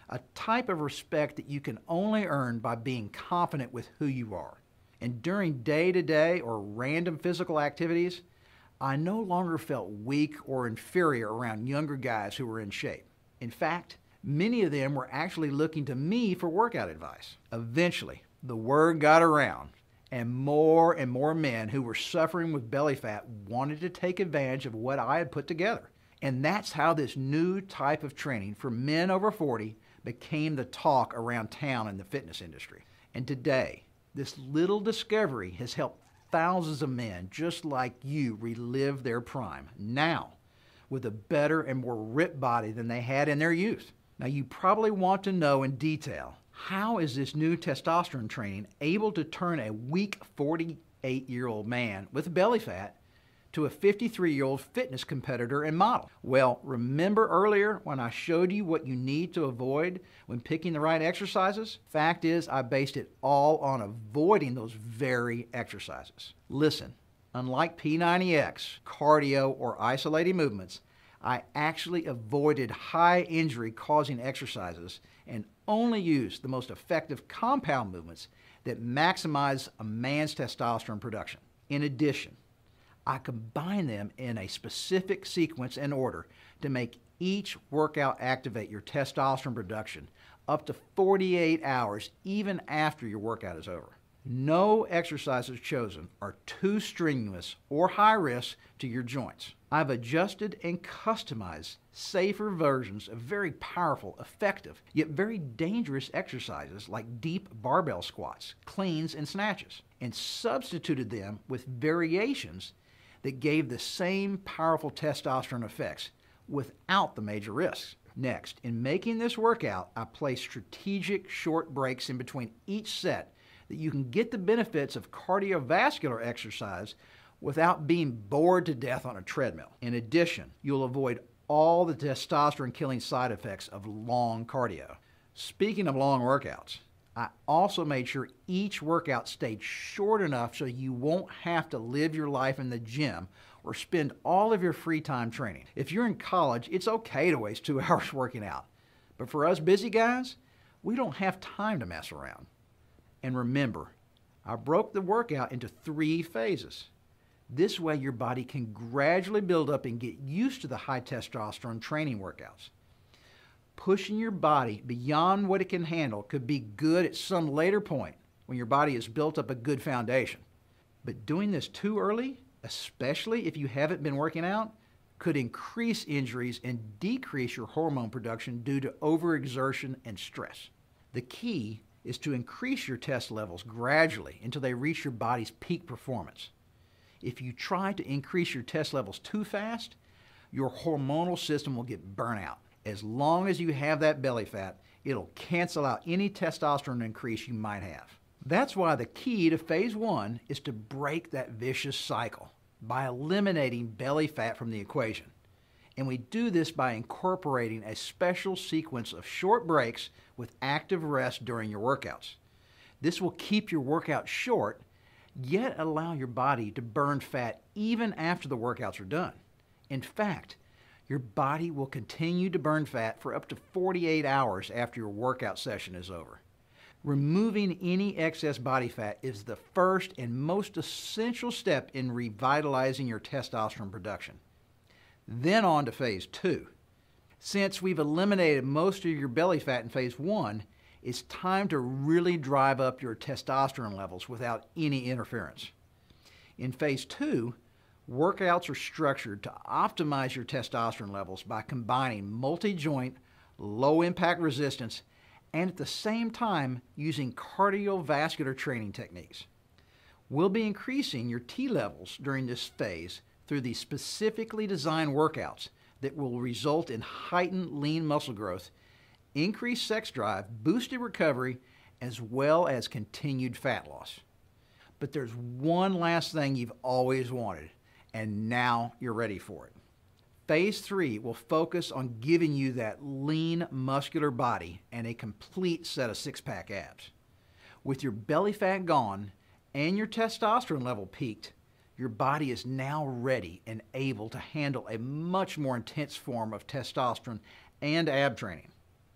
A type of respect that you can only earn by being confident with who you are. And during day-to-day or random physical activities, I no longer felt weak or inferior around younger guys who were in shape. In fact, many of them were actually looking to me for workout advice. Eventually, the word got around, and more men who were suffering with belly fat wanted to take advantage of what I had put together. And that's how this new type of training for men over 40 became the talk around town in the fitness industry. And today, this little discovery has helped thousands of men just like you relive their prime now with a better and more ripped body than they had in their youth. Now, you probably want to know in detail, how is this new testosterone training able to turn a weak 48-year-old man with belly fat to a 53-year-old fitness competitor and model? Well, remember earlier when I showed you what you need to avoid when picking the right exercises? Fact is, I based it all on avoiding those very exercises. Listen, unlike P90X, cardio, or isolated movements, I actually avoided high injury causing exercises and only used the most effective compound movements that maximize a man's testosterone production. In addition, I combine them in a specific sequence and order to make each workout activate your testosterone production up to 48 hours even after your workout is over. No exercises chosen are too strenuous or high risk to your joints. I've adjusted and customized safer versions of very powerful, effective, yet very dangerous exercises like deep barbell squats, cleans, and snatches, and substituted them with variations that gave the same powerful testosterone effects without the major risks. Next, in making this workout, I place strategic short breaks in between each set that you can get the benefits of cardiovascular exercise without being bored to death on a treadmill. In addition, you'll avoid all the testosterone-killing side effects of long cardio. Speaking of long workouts, I also made sure each workout stayed short enough so you won't have to live your life in the gym or spend all of your free time training. If you're in college, it's okay to waste 2 hours working out. But for us busy guys, we don't have time to mess around. And remember, I broke the workout into 3 phases. This way your body can gradually build up and get used to the high testosterone training workouts. Pushing your body beyond what it can handle could be good at some later point when your body has built up a good foundation. But doing this too early, especially if you haven't been working out, could increase injuries and decrease your hormone production due to overexertion and stress. The key is to increase your test levels gradually until they reach your body's peak performance. If you try to increase your test levels too fast, your hormonal system will get burnt out. As long as you have that belly fat, it'll cancel out any testosterone increase you might have. That's why the key to phase 1 is to break that vicious cycle by eliminating belly fat from the equation. And we do this by incorporating a special sequence of short breaks with active rest during your workouts. This will keep your workout short, yet allow your body to burn fat even after the workouts are done. In fact, your body will continue to burn fat for up to 48 hours after your workout session is over. Removing any excess body fat is the first and most essential step in revitalizing your testosterone production. Then on to phase 2. Since we've eliminated most of your belly fat in phase 1, it's time to really drive up your testosterone levels without any interference. In phase 2, workouts are structured to optimize your testosterone levels by combining multi-joint, low-impact resistance, and at the same time using cardiovascular training techniques. We'll be increasing your T levels during this phase through these specifically designed workouts that will result in heightened lean muscle growth, increased sex drive, boosted recovery, as well as continued fat loss. But there's one last thing you've always wanted, and now you're ready for it. Phase 3 will focus on giving you that lean, muscular body and a complete set of six-pack abs. With your belly fat gone and your testosterone level peaked, your body is now ready and able to handle a much more intense form of testosterone and ab training.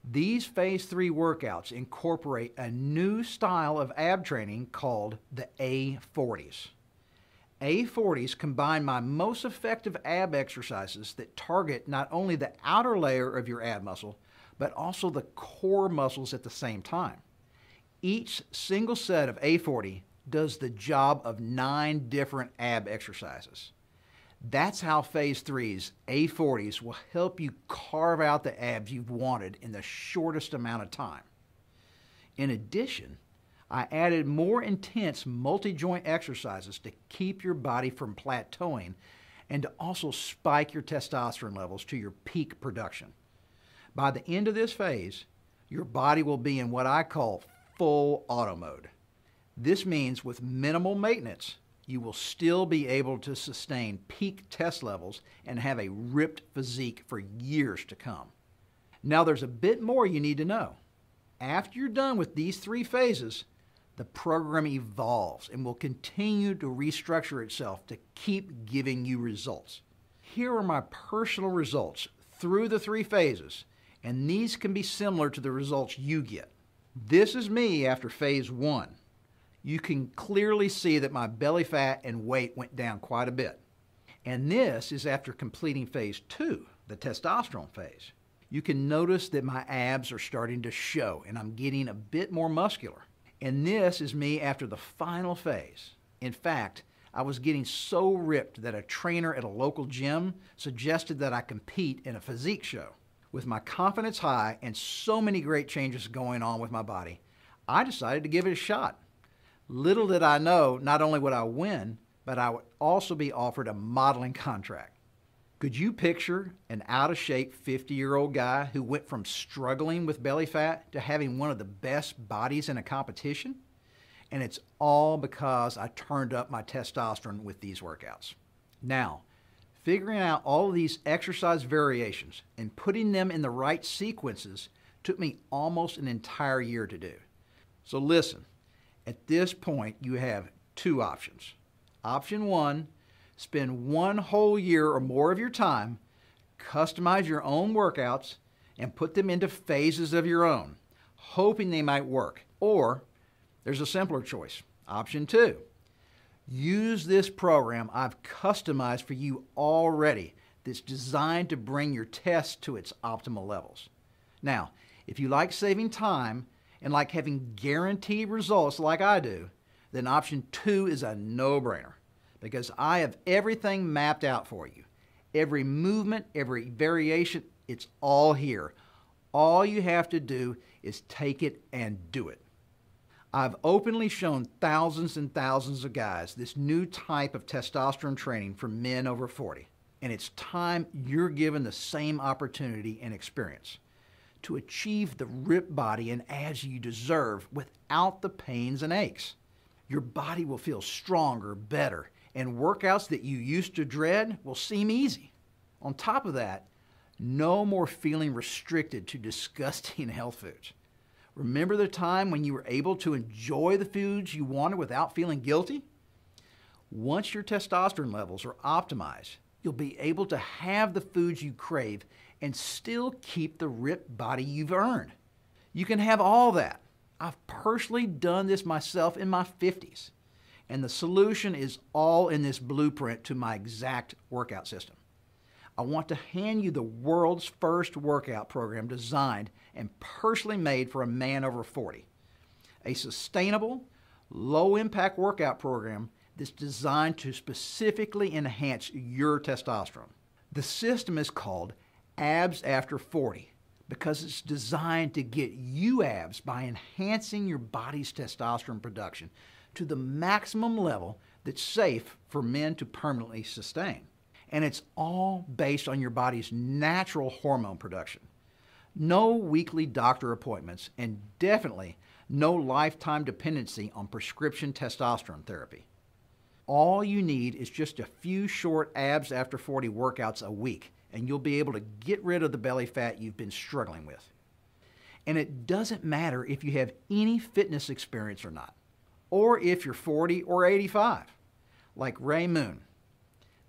These Phase 3 workouts incorporate a new style of ab training called the A40s. A40s combine my most effective ab exercises that target not only the outer layer of your ab muscle, but also the core muscles at the same time. Each single set of A40 does the job of 9 different ab exercises. That's how Phase 3's A40s will help you carve out the abs you've wanted in the shortest amount of time. In addition, I added more intense multi-joint exercises to keep your body from plateauing and to also spike your testosterone levels to your peak production. By the end of this phase, your body will be in what I call full auto mode. This means with minimal maintenance, you will still be able to sustain peak test levels and have a ripped physique for years to come. Now there's a bit more you need to know. After you're done with these 3 phases, the program evolves and will continue to restructure itself to keep giving you results. Here are my personal results through the 3 phases, and these can be similar to the results you get. This is me after Phase 1. You can clearly see that my belly fat and weight went down quite a bit. And this is after completing Phase 2, the testosterone phase. You can notice that my abs are starting to show and I'm getting a bit more muscular. And this is me after the final phase. In fact, I was getting so ripped that a trainer at a local gym suggested that I compete in a physique show. With my confidence high and so many great changes going on with my body, I decided to give it a shot. Little did I know, not only would I win, but I would also be offered a modeling contract. Could you picture an out-of-shape 50-year-old guy who went from struggling with belly fat to having one of the best bodies in a competition? And it's all because I turned up my testosterone with these workouts. Now, figuring out all of these exercise variations and putting them in the right sequences took me almost an entire year to do. So listen, at this point you have 2 options. Option 1, spend 1 whole year or more of your time, customize your own workouts, and put them into phases of your own, hoping they might work. Or there's a simpler choice. Option 2, use this program I've customized for you already that's designed to bring your test to its optimal levels. Now, if you like saving time and like having guaranteed results like I do, then option 2 is a no-brainer because I have everything mapped out for you. Every movement, every variation, it's all here. All you have to do is take it and do it. I've openly shown thousands and thousands of guys this new type of testosterone training for men over 40, and it's time you're given the same opportunity and experience to achieve the ripped body and abs you deserve without the pains and aches. Your body will feel stronger, better, and workouts that you used to dread will seem easy. On top of that, no more feeling restricted to disgusting health foods. Remember the time when you were able to enjoy the foods you wanted without feeling guilty? Once your testosterone levels are optimized, you'll be able to have the foods you crave and still keep the ripped body you've earned. You can have all that. I've personally done this myself in my 50s, and the solution is all in this blueprint to my exact workout system. I want to hand you the world's first workout program designed and personally made for a man over 40. A sustainable, low-impact workout program that's designed to specifically enhance your testosterone. The system is called Abs After 40 because it's designed to get you abs by enhancing your body's testosterone production to the maximum level that's safe for men to permanently sustain. And it's all based on your body's natural hormone production. No weekly doctor appointments, and definitely no lifetime dependency on prescription testosterone therapy. All you need is just a few short Abs After 40 workouts a week, and you'll be able to get rid of the belly fat you've been struggling with. And it doesn't matter if you have any fitness experience or not, or if you're 40 or 85, like Ray Moon.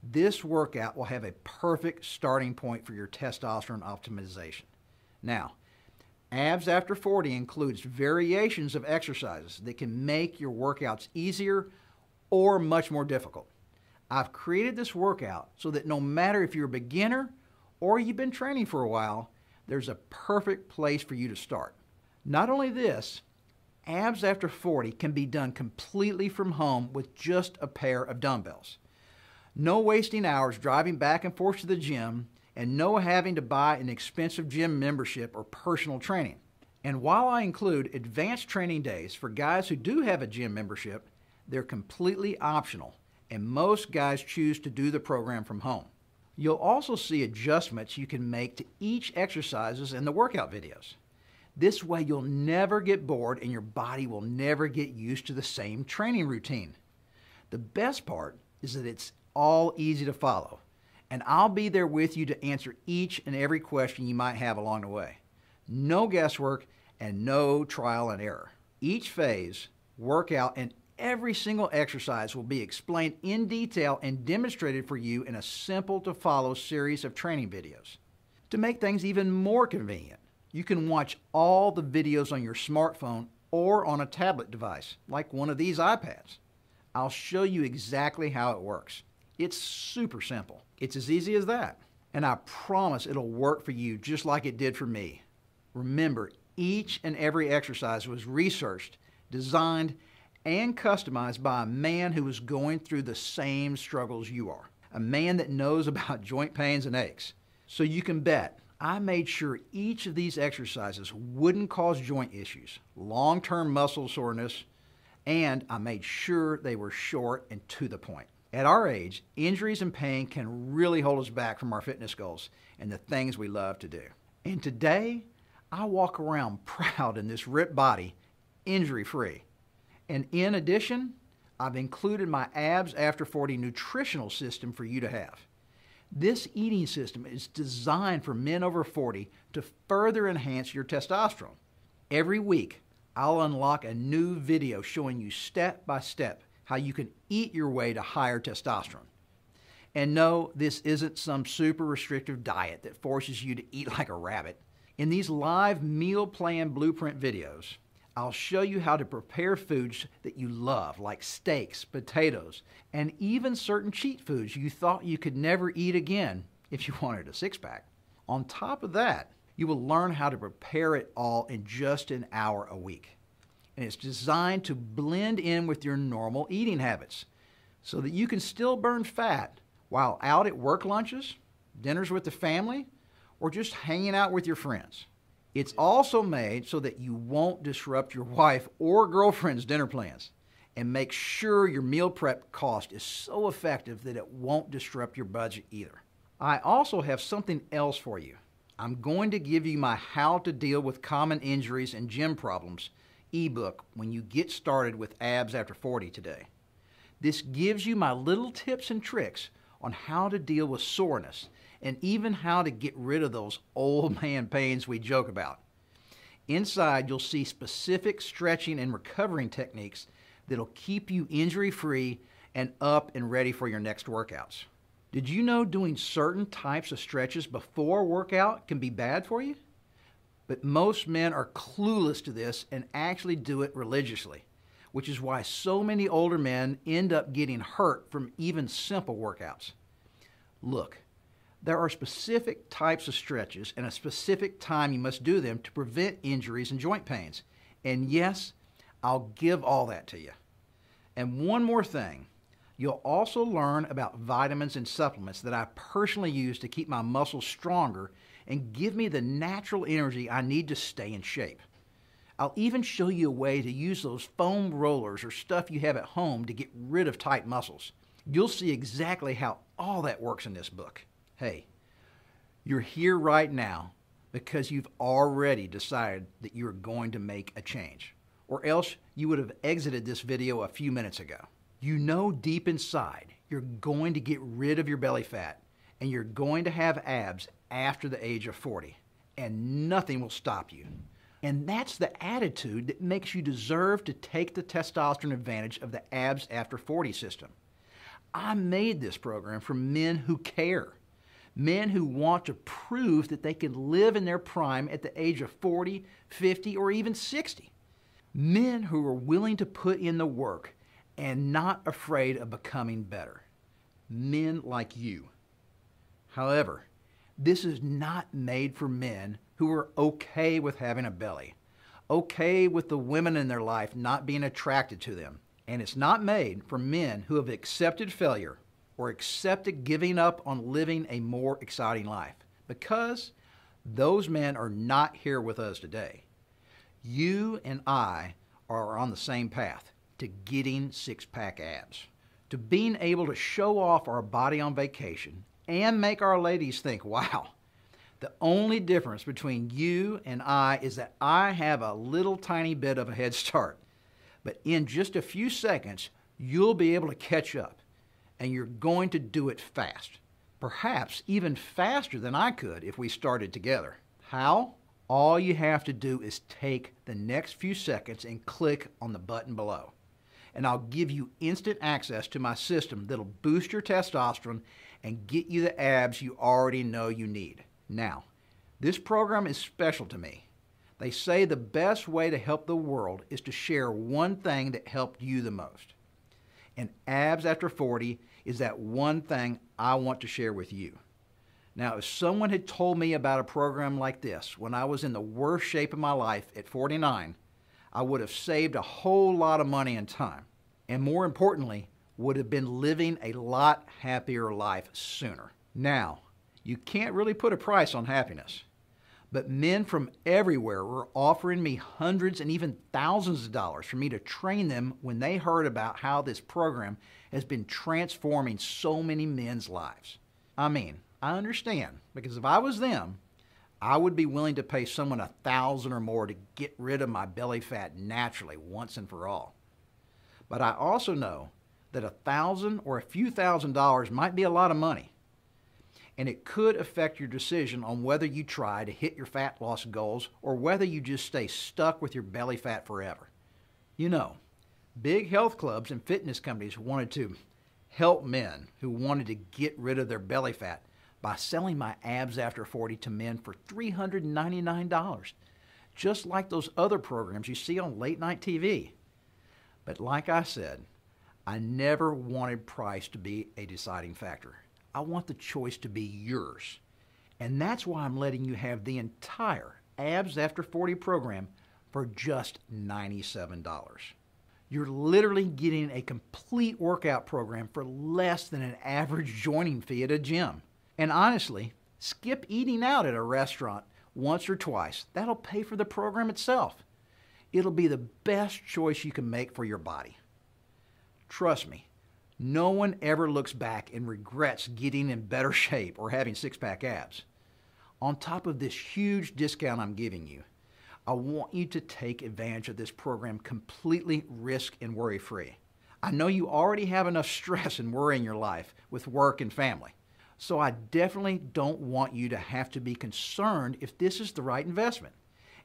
This workout will have a perfect starting point for your testosterone optimization. Now, Abs After 40 includes variations of exercises that can make your workouts easier or much more difficult. I've created this workout so that no matter if you're a beginner or you've been training for a while, there's a perfect place for you to start. Not only this, Abs After 40 can be done completely from home with just a pair of dumbbells. No wasting hours driving back and forth to the gym, and no having to buy an expensive gym membership or personal training. And while I include advanced training days for guys who do have a gym membership, they're completely optional, and most guys choose to do the program from home. You'll also see adjustments you can make to each exercises in the workout videos. This way you'll never get bored and your body will never get used to the same training routine. The best part is that it's all easy to follow, and I'll be there with you to answer each and every question you might have along the way. No guesswork and no trial and error. Each phase, workout, and every single exercise will be explained in detail and demonstrated for you in a simple to follow series of training videos. To make things even more convenient, you can watch all the videos on your smartphone or on a tablet device, like one of these iPads. I'll show you exactly how it works. It's super simple. It's as easy as that. And I promise it'll work for you just like it did for me. Remember, each and every exercise was researched, designed, and customized by a man who was going through the same struggles you are. A man that knows about joint pains and aches. So you can bet I made sure each of these exercises wouldn't cause joint issues, long-term muscle soreness, and I made sure they were short and to the point. At our age, injuries and pain can really hold us back from our fitness goals and the things we love to do. And today, I walk around proud in this ripped body, injury-free. And in addition, I've included my Abs After 40 nutritional system for you to have. This eating system is designed for men over 40 to further enhance your testosterone. Every week, I'll unlock a new video showing you step by step how you can eat your way to higher testosterone. And no, this isn't some super restrictive diet that forces you to eat like a rabbit. In these live meal plan blueprint videos, I'll show you how to prepare foods that you love, like steaks, potatoes, and even certain cheat foods you thought you could never eat again if you wanted a six-pack. On top of that, you will learn how to prepare it all in just an hour a week. And it's designed to blend in with your normal eating habits so that you can still burn fat while out at work lunches, dinners with the family, or just hanging out with your friends. It's also made so that you won't disrupt your wife or girlfriend's dinner plans, and make sure your meal prep cost is so effective that it won't disrupt your budget either. I also have something else for you. I'm going to give you my How to Deal with Common Injuries and Gym Problems ebook when you get started with Abs After 40 today. This gives you my little tips and tricks on how to deal with soreness and even how to get rid of those old man pains we joke about. Inside, you'll see specific stretching and recovering techniques that'll keep you injury-free and up and ready for your next workouts. Did you know doing certain types of stretches before workout can be bad for you? But most men are clueless to this and actually do it religiously, which is why so many older men end up getting hurt from even simple workouts. Look, there are specific types of stretches and a specific time you must do them to prevent injuries and joint pains. And yes, I'll give all that to you. And one more thing, you'll also learn about vitamins and supplements that I personally use to keep my muscles stronger and give me the natural energy I need to stay in shape. I'll even show you a way to use those foam rollers or stuff you have at home to get rid of tight muscles. You'll see exactly how all that works in this book. Hey, you're here right now because you've already decided that you're going to make a change, or else you would have exited this video a few minutes ago. You know deep inside you're going to get rid of your belly fat and you're going to have abs after the age of 40, and nothing will stop you. And that's the attitude that makes you deserve to take the testosterone advantage of the abs after 40 system. I made this program for men who care, men who want to prove that they can live in their prime at the age of 40, 50, or even 60. Men who are willing to put in the work and not afraid of becoming better. Men like you. However, this is not made for men who are okay with having a belly, okay with the women in their life not being attracted to them. And it's not made for men who have accepted failure or accepted giving up on living a more exciting life, because those men are not here with us today. You and I are on the same path to getting six-pack abs, to being able to show off our body on vacation and make our ladies think, wow. The only difference between you and I is that I have a little tiny bit of a head start. But in just a few seconds, you'll be able to catch up, and you're going to do it fast. Perhaps even faster than I could if we started together. How? All you have to do is take the next few seconds and click on the button below. And I'll give you instant access to my system that'll boost your testosterone and get you the abs you already know you need. Now, this program is special to me. They say the best way to help the world is to share one thing that helped you the most. And abs after 40 is that one thing I want to share with you. Now, if someone had told me about a program like this when I was in the worst shape of my life at 49, I would have saved a whole lot of money and time. And more importantly, would have been living a lot happier life sooner. Now, you can't really put a price on happiness, but men from everywhere were offering me hundreds and even thousands of dollars for me to train them when they heard about how this program has been transforming so many men's lives. I mean, I understand, because if I was them, I would be willing to pay someone $1,000 or more to get rid of my belly fat naturally once and for all. But I also know that $1,000 or a few $1,000s might be a lot of money. And it could affect your decision on whether you try to hit your fat loss goals or whether you just stay stuck with your belly fat forever. You know, big health clubs and fitness companies wanted to help men who wanted to get rid of their belly fat by selling my abs after 40 to men for $399, just like those other programs you see on late night TV. But like I said, I never wanted price to be a deciding factor. I want the choice to be yours. And that's why I'm letting you have the entire Abs After 40 program for just $97. You're literally getting a complete workout program for less than an average joining fee at a gym. And honestly, skip eating out at a restaurant once or twice. That'll pay for the program itself. It'll be the best choice you can make for your body. Trust me. No one ever looks back and regrets getting in better shape or having six-pack abs. On top of this huge discount I'm giving you, I want you to take advantage of this program completely risk and worry-free. I know you already have enough stress and worry in your life with work and family, so I definitely don't want you to have to be concerned if this is the right investment.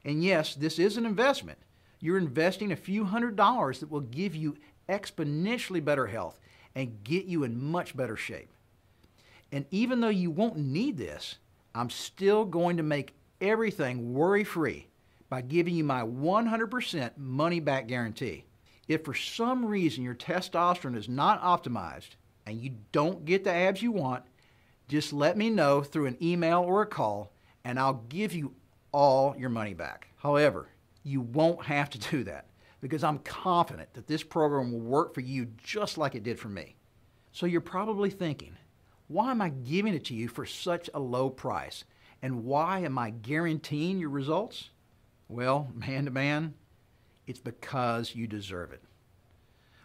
And yes, this is an investment. You're investing a few $100s that will give you exponentially better health and get you in much better shape. And even though you won't need this, I'm still going to make everything worry-free by giving you my 100% money-back guarantee. If for some reason your testosterone is not optimized and you don't get the abs you want, just let me know through an email or a call and I'll give you all your money back. However, you won't have to do that, because I'm confident that this program will work for you just like it did for me. So you're probably thinking, why am I giving it to you for such a low price? And why am I guaranteeing your results? Well, man to man, it's because you deserve it.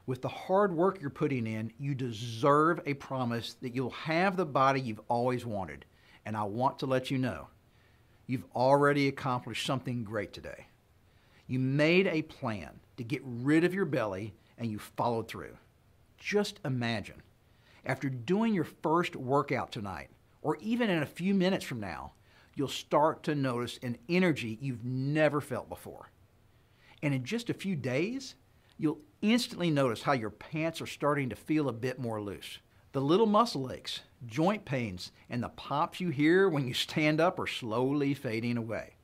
With the hard work you're putting in, you deserve a promise that you'll have the body you've always wanted. And I want to let you know, you've already accomplished something great today. You made a plan to get rid of your belly and you followed through. Just imagine, after doing your first workout tonight, or even in a few minutes from now, you'll start to notice an energy you've never felt before. And in just a few days, you'll instantly notice how your pants are starting to feel a bit more loose. The little muscle aches, joint pains, and the pops you hear when you stand up are slowly fading away.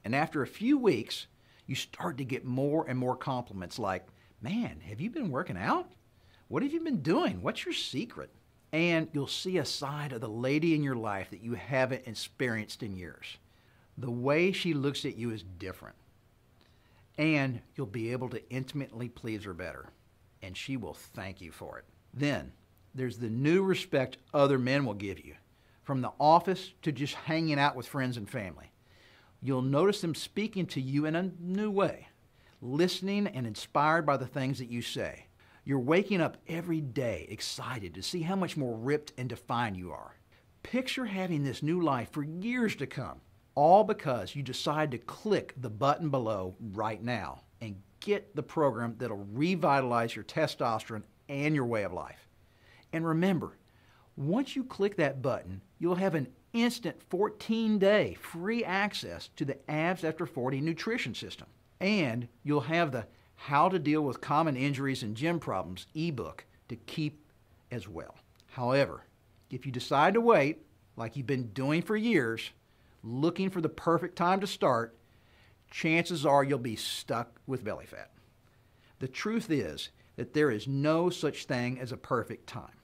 And after a few weeks, you start to get more and more compliments like, "Man, have you been working out? What have you been doing? What's your secret?" And you'll see a side of the lady in your life that you haven't experienced in years. The way she looks at you is different. And you'll be able to intimately please her better. And she will thank you for it. Then, there's the new respect other men will give you, from the office to just hanging out with friends and family. You'll notice them speaking to you in a new way, listening and inspired by the things that you say. You're waking up every day excited to see how much more ripped and defined you are. Picture having this new life for years to come, all because you decide to click the button below right now and get the program that'll revitalize your testosterone and your way of life. And remember, once you click that button, you'll have an instant 14-day free access to the Abs After 40 nutrition system. And you'll have the How to Deal with Common Injuries and Gym Problems ebook to keep as well. However, if you decide to wait, like you've been doing for years, looking for the perfect time to start, chances are you'll be stuck with belly fat. The truth is that there is no such thing as a perfect time.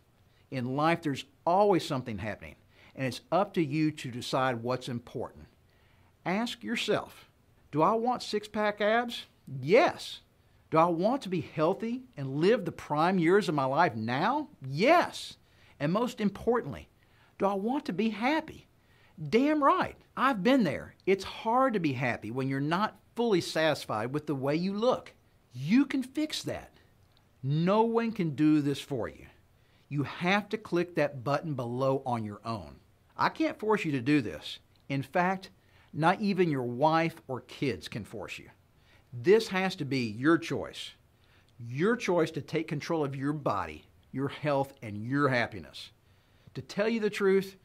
In life, there's always something happening, and it's up to you to decide what's important. Ask yourself, do I want six-pack abs? Yes. Do I want to be healthy and live the prime years of my life now? Yes. And most importantly, do I want to be happy? Damn right. I've been there. It's hard to be happy when you're not fully satisfied with the way you look. You can fix that. No one can do this for you. You have to click that button below on your own. I can't force you to do this. In fact, not even your wife or kids can force you. This has to be your choice. Your choice to take control of your body, your health, and your happiness. To tell you the truth,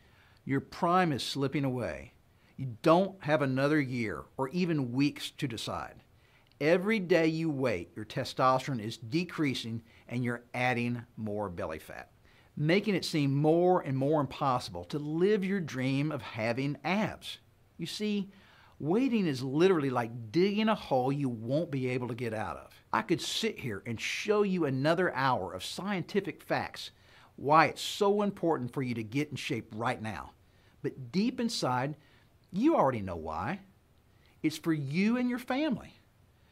your prime is slipping away. You don't have another year or even weeks to decide. Every day you wait, your testosterone is decreasing and you're adding more belly fat, making it seem more and more impossible to live your dream of having abs. You see, waiting is literally like digging a hole you won't be able to get out of. I could sit here and show you another hour of scientific facts why it's so important for you to get in shape right now. But deep inside, you already know why. It's for you and your family.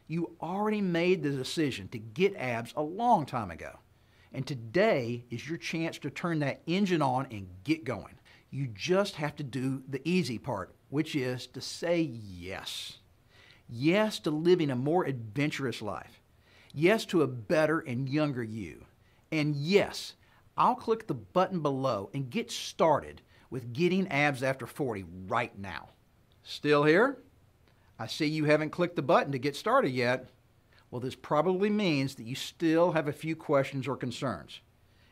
You already made the decision to get abs a long time ago. And today is your chance to turn that engine on and get going. You just have to do the easy part, which is to say yes. Yes to living a more adventurous life. Yes to a better and younger you. And yes, I'll click the button below and get started with getting Abs After 40 right now. Still here? I see you haven't clicked the button to get started yet. Well, this probably means that you still have a few questions or concerns.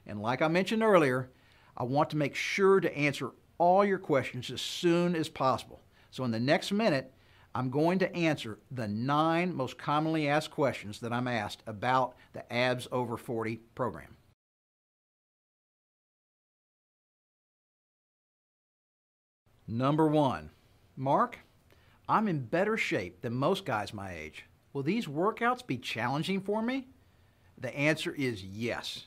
And like I mentioned earlier, I want to make sure to answer all your questions as soon as possible. So in the next minute, I'm going to answer the 9 most commonly asked questions that I'm asked about the Abs Over 40 program. Number 1, Mark, I'm in better shape than most guys my age. Will these workouts be challenging for me? The answer is yes.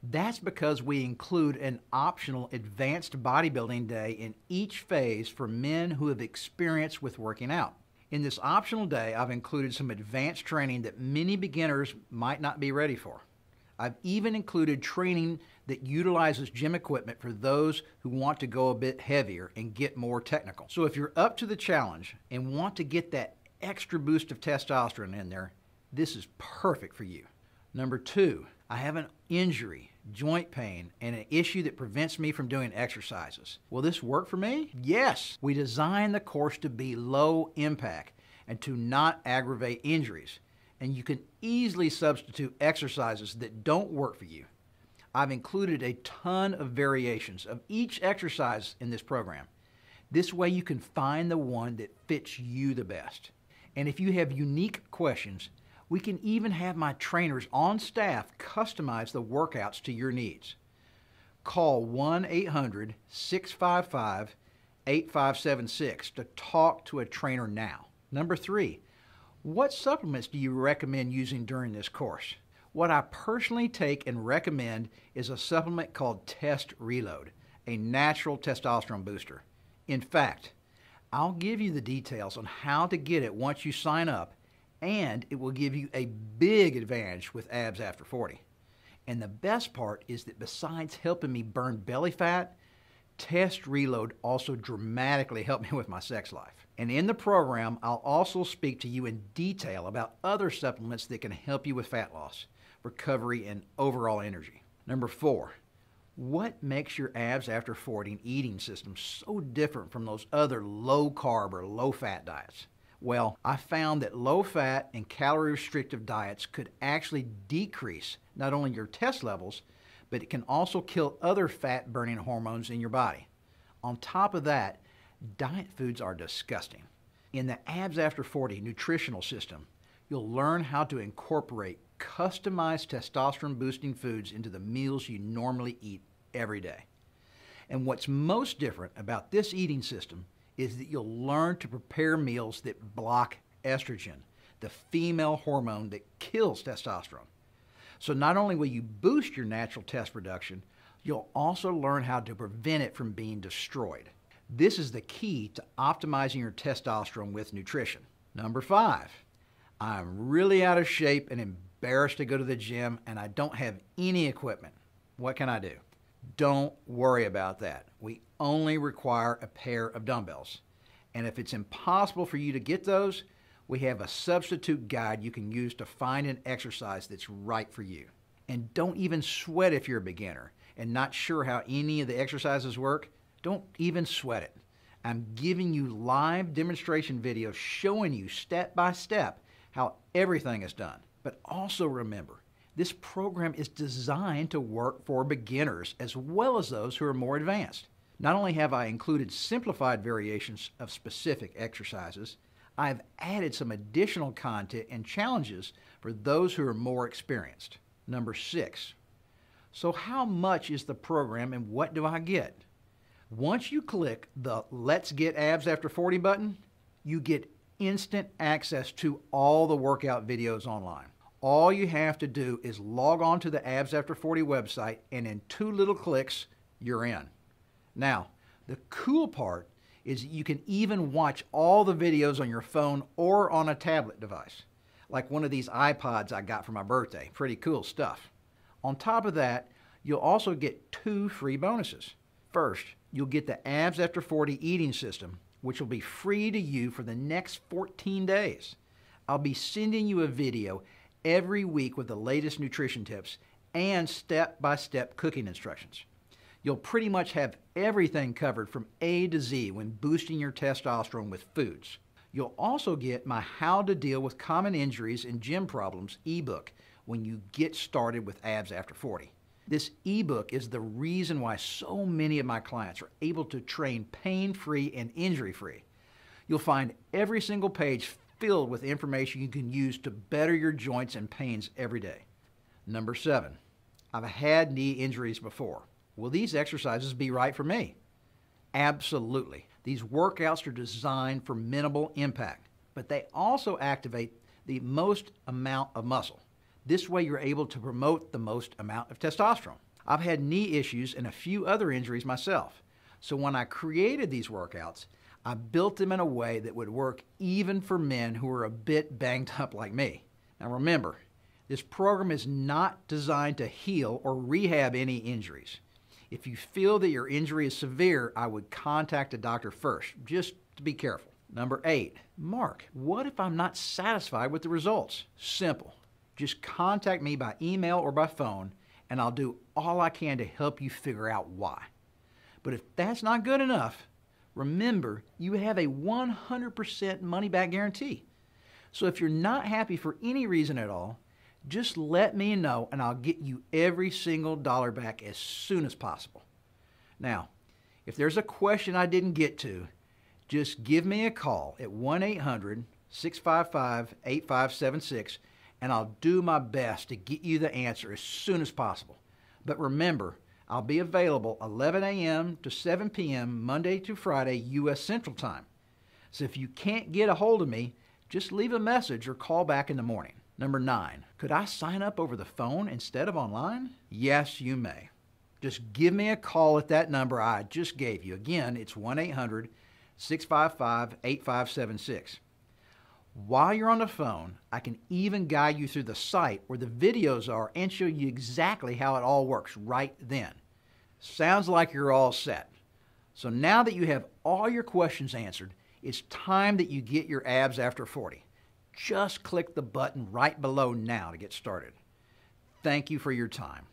That's because we include an optional advanced bodybuilding day in each phase for men who have experience with working out. In this optional day, I've included some advanced training that many beginners might not be ready for. I've even included training that utilizes gym equipment for those who want to go a bit heavier and get more technical. So if you're up to the challenge and want to get that extra boost of testosterone in there, this is perfect for you. Number 2, I have an injury, joint pain, and an issue that prevents me from doing exercises. Will this work for me? Yes. We designed the course to be low impact and to not aggravate injuries. And you can easily substitute exercises that don't work for you. I've included a ton of variations of each exercise in this program. This way you can find the one that fits you the best. And if you have unique questions, we can even have my trainers on staff customize the workouts to your needs. Call 1-800-655-8576 to talk to a trainer now. Number 3, what supplements do you recommend using during this course? What I personally take and recommend is a supplement called Test Reload, a natural testosterone booster. In fact, I'll give you the details on how to get it once you sign up, and it will give you a big advantage with abs after 40. And the best part is that besides helping me burn belly fat, Test Reload also dramatically helped me with my sex life. And in the program, I'll also speak to you in detail about other supplements that can help you with fat loss, recovery, and overall energy. Number 4, what makes your abs after 40 eating system so different from those other low-carb or low-fat diets? Well, I found that low-fat and calorie-restrictive diets could actually decrease not only your test levels, but it can also kill other fat-burning hormones in your body. On top of that, diet foods are disgusting. In the Abs After 40 nutritional system, you'll learn how to incorporate customized testosterone-boosting foods into the meals you normally eat every day. And what's most different about this eating system is that you'll learn to prepare meals that block estrogen, the female hormone that kills testosterone. So not only will you boost your natural test production, you'll also learn how to prevent it from being destroyed. This is the key to optimizing your testosterone with nutrition. Number 5, I'm really out of shape and embarrassed to go to the gym, and I don't have any equipment. What can I do? Don't worry about that. We only require a pair of dumbbells. And if it's impossible for you to get those, we have a substitute guide you can use to find an exercise that's right for you. And don't even sweat if you're a beginner and not sure how any of the exercises work. Don't even sweat it. I'm giving you live demonstration videos showing you step by step how everything is done. But also remember, this program is designed to work for beginners as well as those who are more advanced. Not only have I included simplified variations of specific exercises, I've added some additional content and challenges for those who are more experienced. Number 6, so how much is the program and what do I get? Once you click the Let's Get Abs After 40 button, you get instant access to all the workout videos online. All you have to do is log on to the Abs After 40 website, and in 2 little clicks, you're in. Now, the cool part is that you can even watch all the videos on your phone or on a tablet device, like one of these iPods I got for my birthday. Pretty cool stuff. On top of that, you'll also get 2 free bonuses. First, you'll get the Abs After 40 eating system, which will be free to you for the next 14 days. I'll be sending you a video every week with the latest nutrition tips and step-by-step cooking instructions. You'll pretty much have everything covered from A to Z when boosting your testosterone with foods. You'll also get my How to Deal with Common Injuries and Gym Problems ebook when you get started with Abs After 40. This ebook is the reason why so many of my clients are able to train pain-free and injury-free. You'll find every single page filled with information you can use to better your joints and pains every day. Number 7, I've had knee injuries before. Will these exercises be right for me? Absolutely. These workouts are designed for minimal impact, but they also activate the most amount of muscle. This way you're able to promote the most amount of testosterone. I've had knee issues and a few other injuries myself. So when I created these workouts, I built them in a way that would work even for men who are a bit banged up like me. Now remember, this program is not designed to heal or rehab any injuries. If you feel that your injury is severe, I would contact a doctor first, just to be careful. Number 8, Mark, what if I'm not satisfied with the results? Simple. Just contact me by email or by phone, and I'll do all I can to help you figure out why. But if that's not good enough, remember, you have a 100% money-back guarantee. So if you're not happy for any reason at all, Just let me know and I'll get you every single dollar back as soon as possible. Now, if there's a question I didn't get to, just give me a call at 1-800-655-8576 and I'll do my best to get you the answer as soon as possible. But remember, I'll be available 11 a.m. to 7 p.m. Monday to Friday, U.S. Central Time. So if you can't get a hold of me, just leave a message or call back in the morning. Number 9, could I sign up over the phone instead of online? Yes, you may. Just give me a call at that number I just gave you. Again, it's 1-800-655-8576. While you're on the phone, I can even guide you through the site where the videos are and show you exactly how it all works right then. Sounds like you're all set. So now that you have all your questions answered, it's time that you get your abs after 40. Just click the button right below now to get started. Thank you for your time.